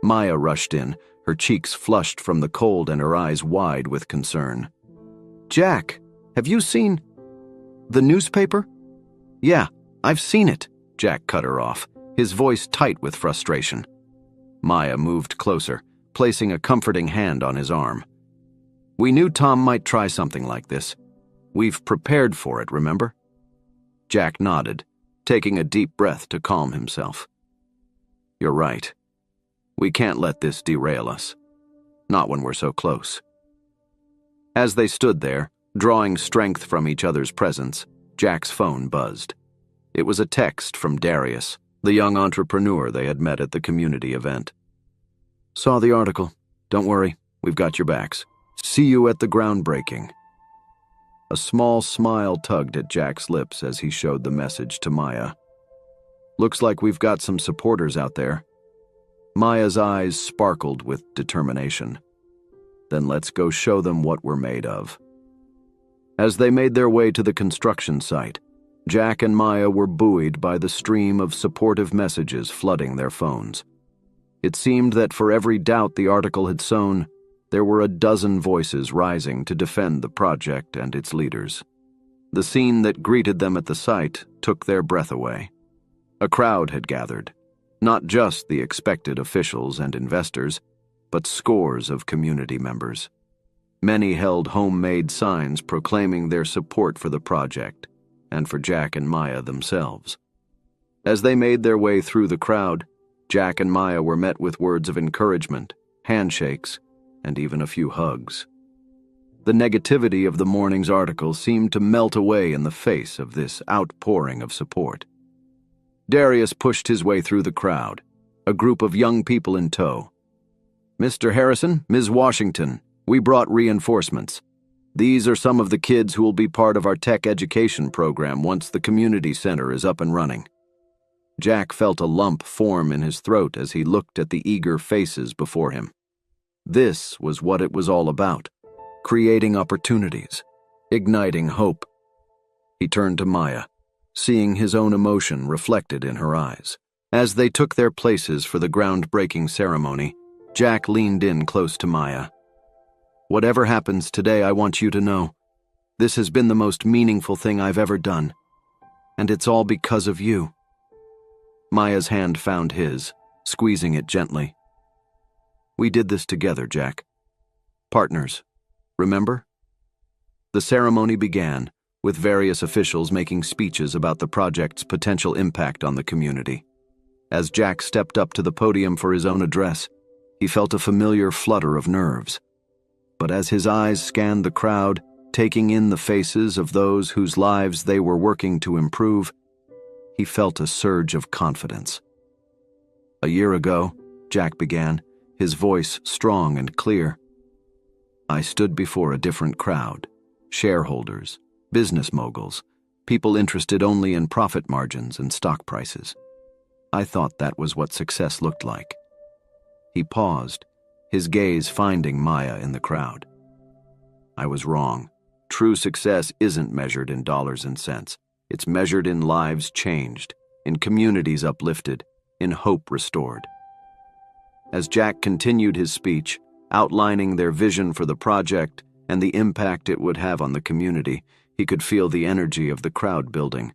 Maya rushed in, her cheeks flushed from the cold and her eyes wide with concern. "Jack, have you seen the newspaper?" "Yeah, I've seen it," Jack cut her off, his voice tight with frustration. Maya moved closer, placing a comforting hand on his arm. "We knew Tom might try something like this. We've prepared for it, remember?" Jack nodded, taking a deep breath to calm himself. "You're right. We can't let this derail us. Not when we're so close." As they stood there, drawing strength from each other's presence, Jack's phone buzzed. It was a text from Darius, the young entrepreneur they had met at the community event. "Saw the article. Don't worry, we've got your backs. See you at the groundbreaking." A small smile tugged at Jack's lips as he showed the message to Maya. "Looks like we've got some supporters out there." Maya's eyes sparkled with determination. "Then let's go show them what we're made of." As they made their way to the construction site, Jack and Maya were buoyed by the stream of supportive messages flooding their phones. It seemed that for every doubt the article had sown, there were a dozen voices rising to defend the project and its leaders. The scene that greeted them at the site took their breath away. A crowd had gathered, not just the expected officials and investors, but scores of community members. Many held homemade signs proclaiming their support for the project and for Jack and Maya themselves. As they made their way through the crowd, Jack and Maya were met with words of encouragement, handshakes, and even a few hugs. The negativity of the morning's article seemed to melt away in the face of this outpouring of support. Darius pushed his way through the crowd, a group of young people in tow. "Mr. Harrison, Ms. Washington, we brought reinforcements. These are some of the kids who will be part of our tech education program once the community center is up and running." Jack felt a lump form in his throat as he looked at the eager faces before him. This was what it was all about, creating opportunities, igniting hope. He turned to Maya, seeing his own emotion reflected in her eyes. As they took their places for the groundbreaking ceremony, Jack leaned in close to Maya. "Whatever happens today, I want you to know, this has been the most meaningful thing I've ever done. And it's all because of you." Maya's hand found his, squeezing it gently. "We did this together, Jack. Partners, remember?" The ceremony began, with various officials making speeches about the project's potential impact on the community. As Jack stepped up to the podium for his own address, he felt a familiar flutter of nerves. But as his eyes scanned the crowd, taking in the faces of those whose lives they were working to improve, he felt a surge of confidence. "A year ago," Jack began, his voice strong and clear, "I stood before a different crowd, shareholders, business moguls, people interested only in profit margins and stock prices. I thought that was what success looked like." He paused, his gaze finding Maya in the crowd. "I was wrong. True success isn't measured in dollars and cents. It's measured in lives changed, in communities uplifted, in hope restored." As Jack continued his speech, outlining their vision for the project and the impact it would have on the community, he could feel the energy of the crowd building.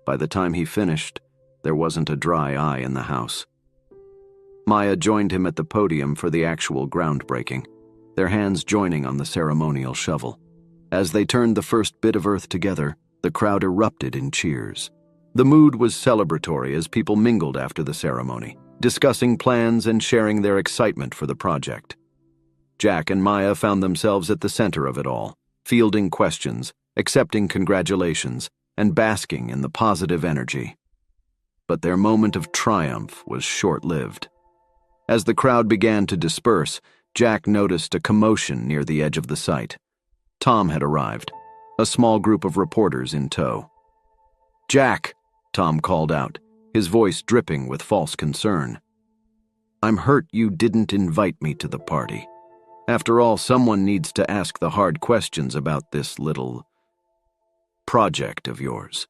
By the time he finished, there wasn't a dry eye in the house. Maya joined him at the podium for the actual groundbreaking, their hands joining on the ceremonial shovel. As they turned the first bit of earth together, the crowd erupted in cheers. The mood was celebratory as people mingled after the ceremony, discussing plans and sharing their excitement for the project. Jack and Maya found themselves at the center of it all, fielding questions, accepting congratulations, and basking in the positive energy. But their moment of triumph was short-lived. As the crowd began to disperse, Jack noticed a commotion near the edge of the site. Tom had arrived, a small group of reporters in tow. "Jack," Tom called out, his voice dripping with false concern. "I'm hurt you didn't invite me to the party. After all, someone needs to ask the hard questions about this little project of yours."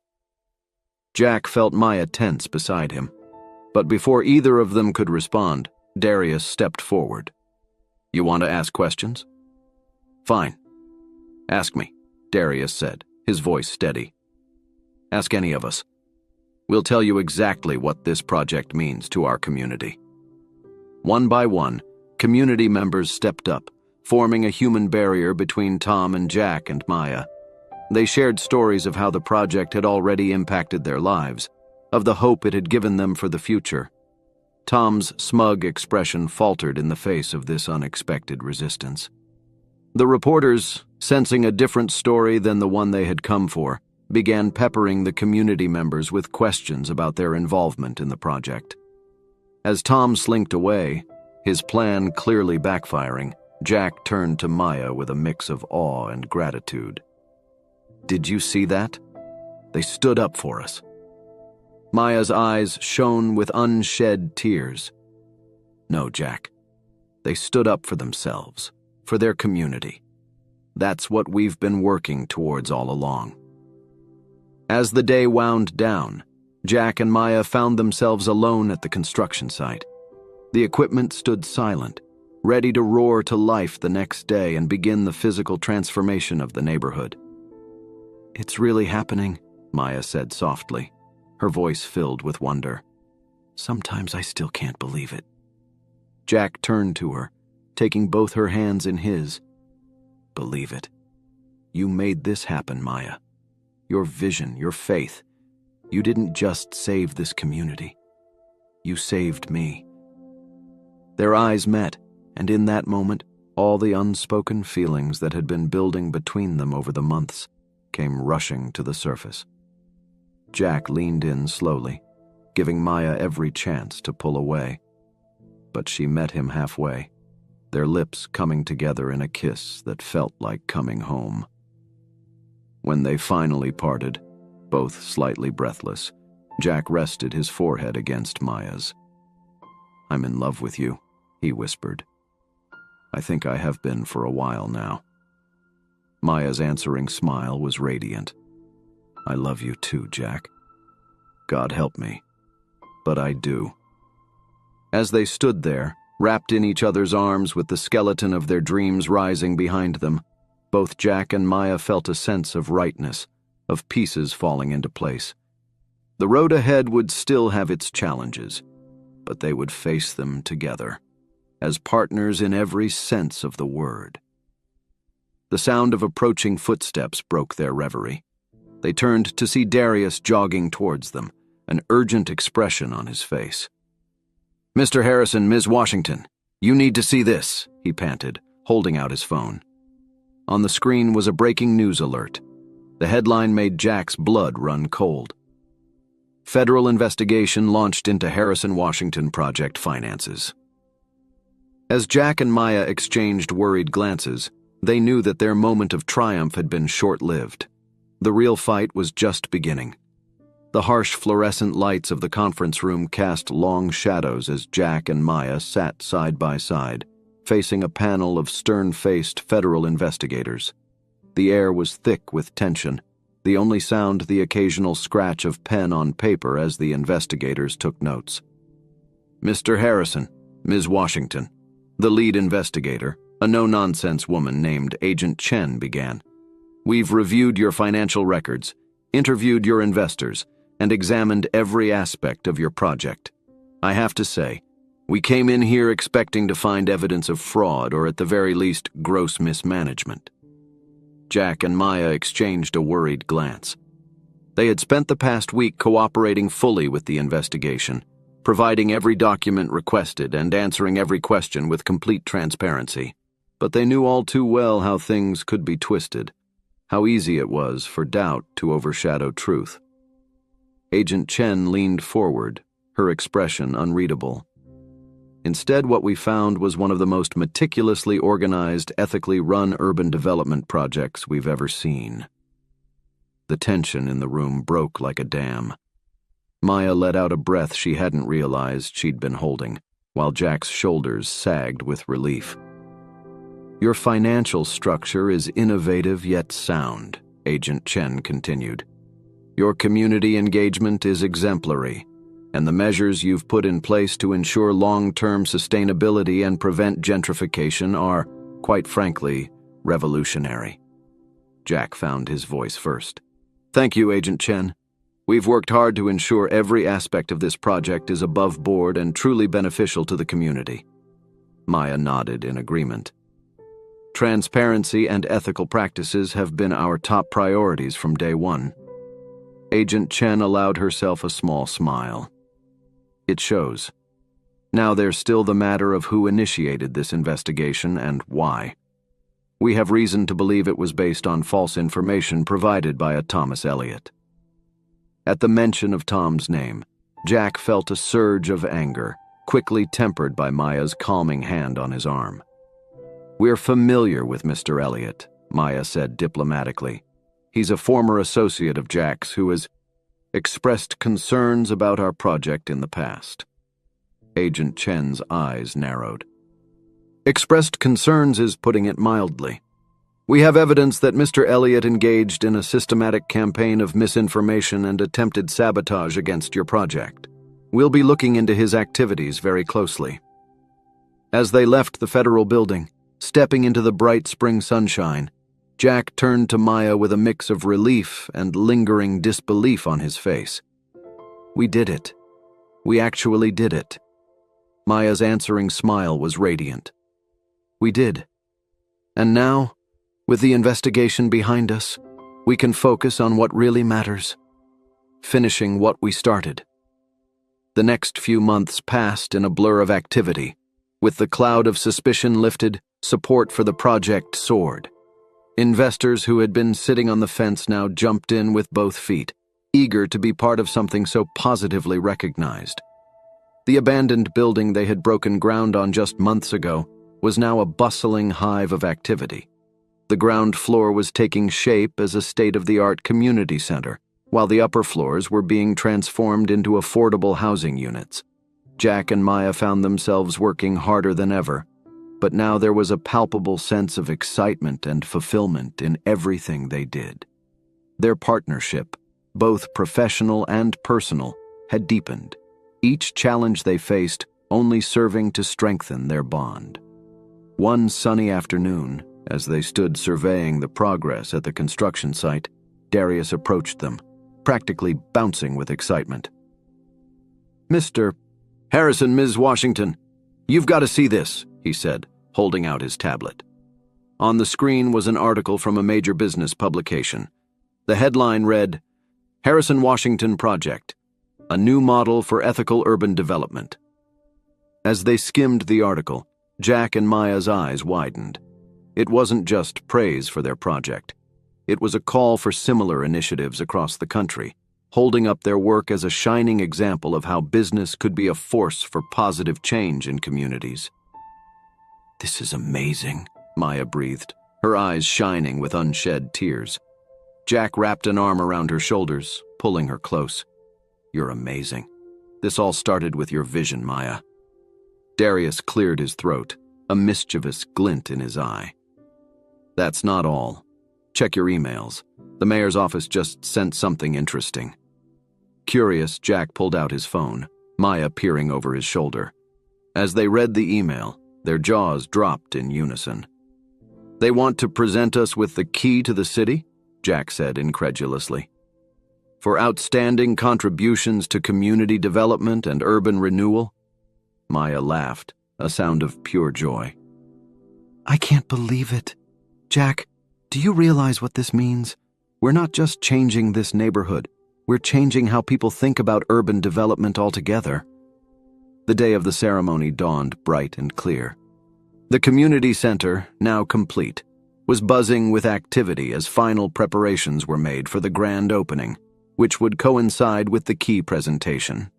Jack felt Maya tense beside him, but before either of them could respond, Darius stepped forward. "You want to ask questions?" "Fine. Ask me," Darius said, his voice steady. "Ask any of us. We'll tell you exactly what this project means to our community." One by one, community members stepped up, forming a human barrier between Tom and Jack and Maya. They shared stories of how the project had already impacted their lives, of the hope it had given them for the future. Tom's smug expression faltered in the face of this unexpected resistance. The reporters, sensing a different story than the one they had come for, began peppering the community members with questions about their involvement in the project. As Tom slinked away, his plan clearly backfiring, Jack turned to Maya with a mix of awe and gratitude. "Did you see that? They stood up for us." Maya's eyes shone with unshed tears. "No, Jack. They stood up for themselves, for their community. That's what we've been working towards all along." As the day wound down, Jack and Maya found themselves alone at the construction site. The equipment stood silent, ready to roar to life the next day and begin the physical transformation of the neighborhood. "It's really happening," Maya said softly, her voice filled with wonder. "Sometimes I still can't believe it." Jack turned to her, taking both her hands in his. "Believe it. You made this happen, Maya. Your vision, your faith. You didn't just save this community. You saved me." Their eyes met, and in that moment, all the unspoken feelings that had been building between them over the months came rushing to the surface. Jack leaned in slowly, giving Maya every chance to pull away. But she met him halfway, their lips coming together in a kiss that felt like coming home. When they finally parted, both slightly breathless, Jack rested his forehead against Maya's. "I'm in love with you," he whispered. "I think I have been for a while now." Maya's answering smile was radiant. "I love you too, Jack. God help me, but I do." As they stood there, wrapped in each other's arms with the skeleton of their dreams rising behind them, both Jack and Maya felt a sense of rightness, of pieces falling into place. The road ahead would still have its challenges, but they would face them together, as partners in every sense of the word. The sound of approaching footsteps broke their reverie. They turned to see Darius jogging towards them, an urgent expression on his face. "Mr. Harrison, Ms. Washington, you need to see this," he panted, holding out his phone. On the screen was a breaking news alert. The headline made Jack's blood run cold. Federal investigation launched into Harrison Washington project finances. As Jack and Maya exchanged worried glances, they knew that their moment of triumph had been short-lived. The real fight was just beginning. The harsh fluorescent lights of the conference room cast long shadows as Jack and Maya sat side by side, facing a panel of stern-faced federal investigators. The air was thick with tension, the only sound the occasional scratch of pen on paper as the investigators took notes. "Mr. Harrison, Ms. Washington," the lead investigator, a no-nonsense woman named Agent Chen, began. "We've reviewed your financial records, interviewed your investors, and examined every aspect of your project. I have to say, we came in here expecting to find evidence of fraud or at the very least gross mismanagement." Jack and Maya exchanged a worried glance. They had spent the past week cooperating fully with the investigation, providing every document requested and answering every question with complete transparency. But they knew all too well how things could be twisted, how easy it was for doubt to overshadow truth. Agent Chen leaned forward, her expression unreadable. "Instead, what we found was one of the most meticulously organized, ethically run urban development projects we've ever seen." The tension in the room broke like a dam. Maya let out a breath she hadn't realized she'd been holding, while Jack's shoulders sagged with relief. "Your financial structure is innovative yet sound," Agent Chen continued. "Your community engagement is exemplary, and the measures you've put in place to ensure long-term sustainability and prevent gentrification are, quite frankly, revolutionary." Jack found his voice first. "Thank you, Agent Chen. We've worked hard to ensure every aspect of this project is above board and truly beneficial to the community." Maya nodded in agreement. "Transparency and ethical practices have been our top priorities from day one." Agent Chen allowed herself a small smile. "It shows. Now there's still the matter of who initiated this investigation and why. We have reason to believe it was based on false information provided by a Thomas Elliott." At the mention of Tom's name, Jack felt a surge of anger, quickly tempered by Maya's calming hand on his arm. "We're familiar with Mr. Elliott," Maya said diplomatically. "He's a former associate of Jack's who has expressed concerns about our project in the past." Agent Chen's eyes narrowed. "Expressed concerns is putting it mildly. We have evidence that Mr. Elliott engaged in a systematic campaign of misinformation and attempted sabotage against your project. We'll be looking into his activities very closely." As they left the federal building, stepping into the bright spring sunshine, Jack turned to Maya with a mix of relief and lingering disbelief on his face. "We did it. We actually did it." Maya's answering smile was radiant. "We did. And now, with the investigation behind us, we can focus on what really matters, finishing what we started." The next few months passed in a blur of activity. With the cloud of suspicion lifted, support for the project soared. Investors who had been sitting on the fence now jumped in with both feet, eager to be part of something so positively recognized. The abandoned building they had broken ground on just months ago was now a bustling hive of activity. The ground floor was taking shape as a state-of-the-art community center, while the upper floors were being transformed into affordable housing units. Jack and Maya found themselves working harder than ever, but now there was a palpable sense of excitement and fulfillment in everything they did. Their partnership, both professional and personal, had deepened, each challenge they faced only serving to strengthen their bond. One sunny afternoon, as they stood surveying the progress at the construction site, Darius approached them, practically bouncing with excitement. "Mr. Harrison, Ms. Washington, you've got to see this," he said, holding out his tablet. On the screen was an article from a major business publication. The headline read, "Harrison Washington Project, a new model for ethical urban development." As they skimmed the article, Jack and Maya's eyes widened. It wasn't just praise for their project. It was a call for similar initiatives across the country, holding up their work as a shining example of how business could be a force for positive change in communities. "This is amazing," Maya breathed, her eyes shining with unshed tears. Jack wrapped an arm around her shoulders, pulling her close. "You're amazing. This all started with your vision, Maya." Darius cleared his throat, a mischievous glint in his eye. "That's not all. Check your emails. The mayor's office just sent something interesting." Curious, Jack pulled out his phone, Maya peering over his shoulder. As they read the email, their jaws dropped in unison. "They want to present us with the key to the city?" Jack said incredulously. "For outstanding contributions to community development and urban renewal?" Maya laughed, a sound of pure joy. "I can't believe it. Jack, do you realize what this means? We're not just changing this neighborhood. We're changing how people think about urban development altogether." The day of the ceremony dawned bright and clear. The community center, now complete, was buzzing with activity as final preparations were made for the grand opening, which would coincide with the key presentation.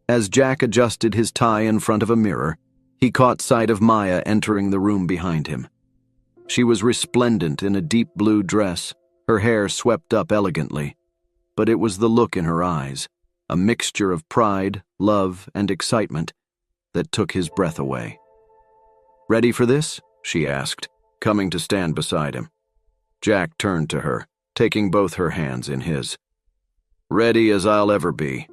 As Jack adjusted his tie in front of a mirror, he caught sight of Maya entering the room behind him. She was resplendent in a deep blue dress, her hair swept up elegantly, but it was the look in her eyes, a mixture of pride, love, and excitement, that took his breath away. "Ready for this?" she asked, coming to stand beside him. Jack turned to her, taking both her hands in his. "Ready as I'll ever be.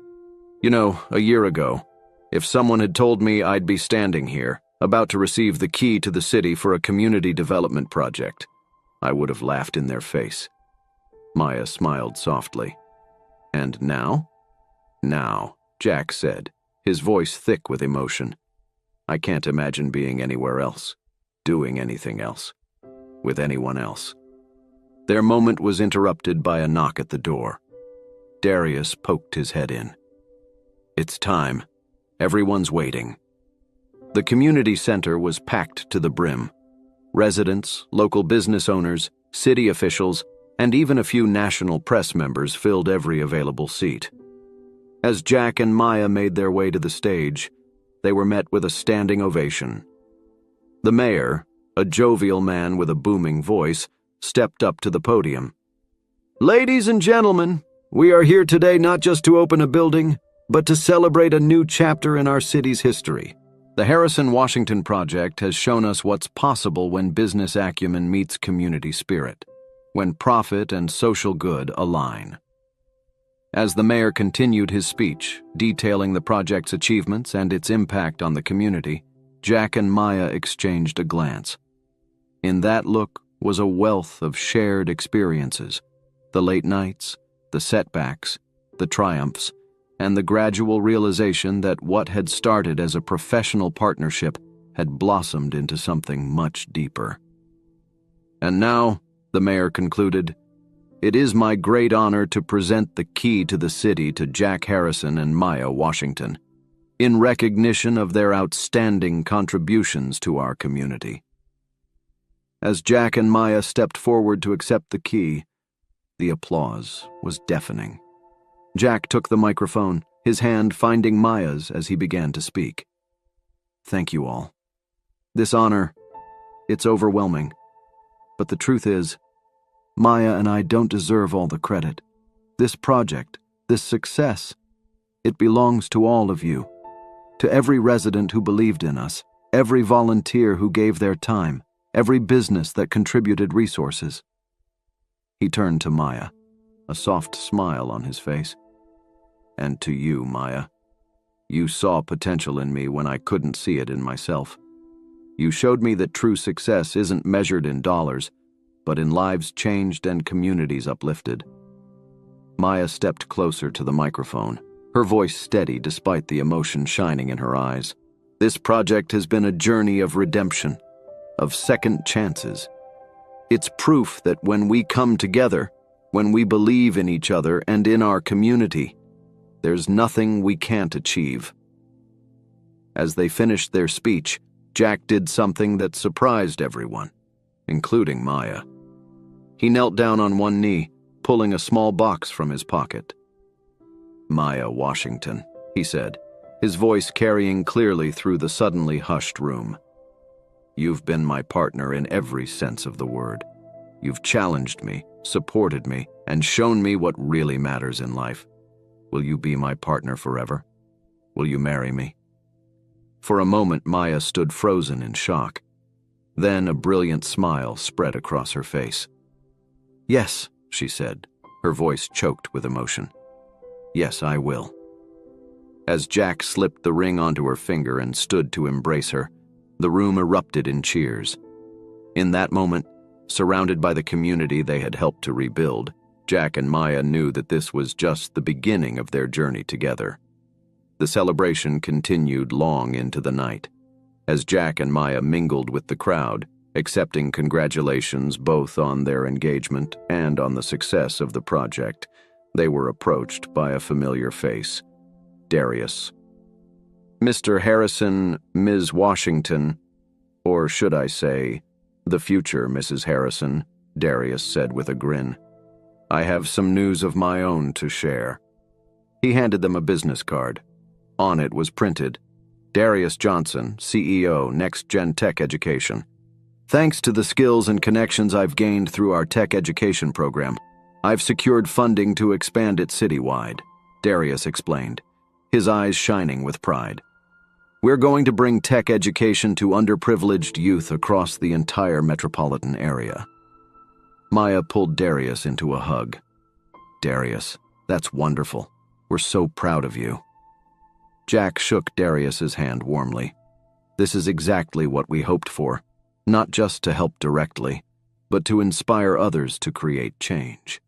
You know, a year ago, if someone had told me I'd be standing here, about to receive the key to the city for a community development project, I would have laughed in their face." Maya smiled softly. "And now?" "Now," Jack said, his voice thick with emotion. "I can't imagine being anywhere else, doing anything else, with anyone else." Their moment was interrupted by a knock at the door. Darius poked his head in. "It's time. Everyone's waiting." The community center was packed to the brim. Residents, local business owners, city officials, and even a few national press members filled every available seat. As Jack and Maya made their way to the stage, they were met with a standing ovation. The mayor, a jovial man with a booming voice, stepped up to the podium. "Ladies and gentlemen, we are here today not just to open a building, but to celebrate a new chapter in our city's history. The Harrison Washington Project has shown us what's possible when business acumen meets community spirit, when profit and social good align." As the mayor continued his speech, detailing the project's achievements and its impact on the community, Jack and Maya exchanged a glance. In that look was a wealth of shared experiences, the late nights, the setbacks, the triumphs, and the gradual realization that what had started as a professional partnership had blossomed into something much deeper. "And now," the mayor concluded, "it is my great honor to present the key to the city to Jack Harrison and Maya Washington, in recognition of their outstanding contributions to our community." As Jack and Maya stepped forward to accept the key, the applause was deafening. Jack took the microphone, his hand finding Maya's as he began to speak. "Thank you all. This honor, it's overwhelming. But the truth is, Maya and I don't deserve all the credit. This project, this success, it belongs to all of you. To every resident who believed in us, every volunteer who gave their time, every business that contributed resources." He turned to Maya, a soft smile on his face. "And to you, Maya. You saw potential in me when I couldn't see it in myself. You showed me that true success isn't measured in dollars, but in lives changed and communities uplifted. Maya stepped closer to the microphone, her voice steady despite the emotion shining in her eyes. This project has been a journey of redemption, of second chances. It's proof that when we come together, when we believe in each other and in our community, there's nothing we can't achieve. As they finished their speech, Jack did something that surprised everyone, including Maya. He knelt down on one knee, pulling a small box from his pocket. "Maya Washington," he said, his voice carrying clearly through the suddenly hushed room. "You've been my partner in every sense of the word. You've challenged me, supported me, and shown me what really matters in life. Will you be my partner forever? Will you marry me?" For a moment, Maya stood frozen in shock. Then a brilliant smile spread across her face. "Yes," she said, her voice choked with emotion. "Yes, I will." As Jack slipped the ring onto her finger and stood to embrace her, the room erupted in cheers. In that moment, surrounded by the community they had helped to rebuild, Jack and Maya knew that this was just the beginning of their journey together. The celebration continued long into the night. As Jack and Maya mingled with the crowd, accepting congratulations both on their engagement and on the success of the project, they were approached by a familiar face, Darius. "Mr. Harrison, Ms. Washington, or should I say, the future Mrs. Harrison," Darius said with a grin. "I have some news of my own to share." He handed them a business card. On it was printed, "Darius Johnson, CEO, Next Gen Tech Education. Thanks to the skills and connections I've gained through our tech education program, I've secured funding to expand it citywide," Darius explained, his eyes shining with pride. "We're going to bring tech education to underprivileged youth across the entire metropolitan area." Maya pulled Darius into a hug. "Darius, that's wonderful. We're so proud of you." Jack shook Darius's hand warmly. "This is exactly what we hoped for, not just to help directly, but to inspire others to create change."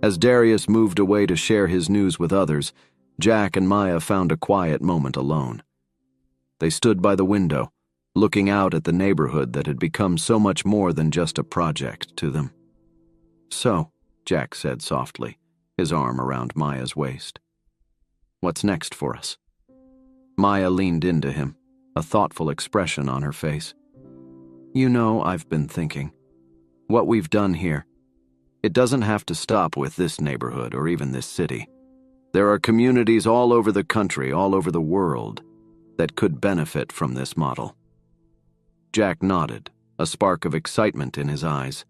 As Darius moved away to share his news with others, Jack and Maya found a quiet moment alone. They stood by the window, looking out at the neighborhood that had become so much more than just a project to them. "So," Jack said softly, his arm around Maya's waist, "what's next for us?" Maya leaned into him, a thoughtful expression on her face. "You know, I've been thinking. What we've done here, it doesn't have to stop with this neighborhood or even this city. There are communities all over the country, all over the world, that could benefit from this model." Jack nodded, a spark of excitement in his eyes.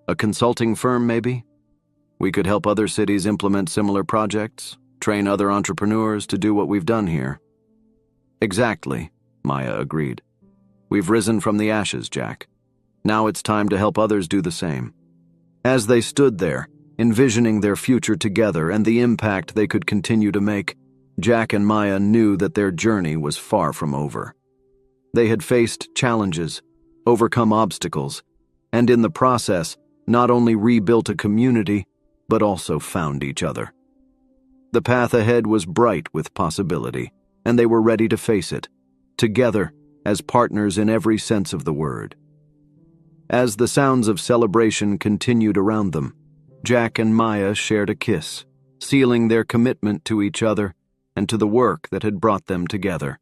"A consulting firm, maybe? We could help other cities implement similar projects, train other entrepreneurs to do what we've done here." "Exactly," Maya agreed. "We've risen from the ashes, Jack. Now it's time to help others do the same." As they stood there, envisioning their future together and the impact they could continue to make, Jack and Maya knew that their journey was far from over. They had faced challenges, overcome obstacles, and in the process, not only rebuilt a community, but also found each other. The path ahead was bright with possibility, and they were ready to face it, together as partners in every sense of the word. As the sounds of celebration continued around them, Jack and Maya shared a kiss, sealing their commitment to each other and to the work that had brought them together.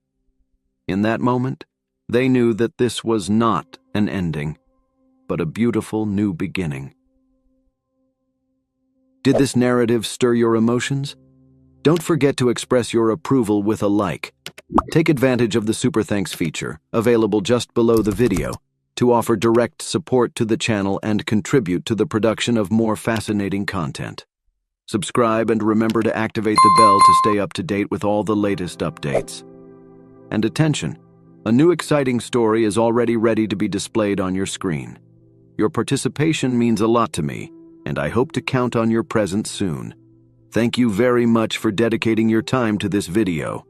In that moment, they knew that this was not an ending, but a beautiful new beginning. Did this narrative stir your emotions? Don't forget to express your approval with a like. Take advantage of the Super Thanks feature, available just below the video, to offer direct support to the channel and contribute to the production of more fascinating content. Subscribe and remember to activate the bell to stay up to date with all the latest updates. And attention, a new exciting story is already ready to be displayed on your screen. Your participation means a lot to me, and I hope to count on your presence soon. Thank you very much for dedicating your time to this video.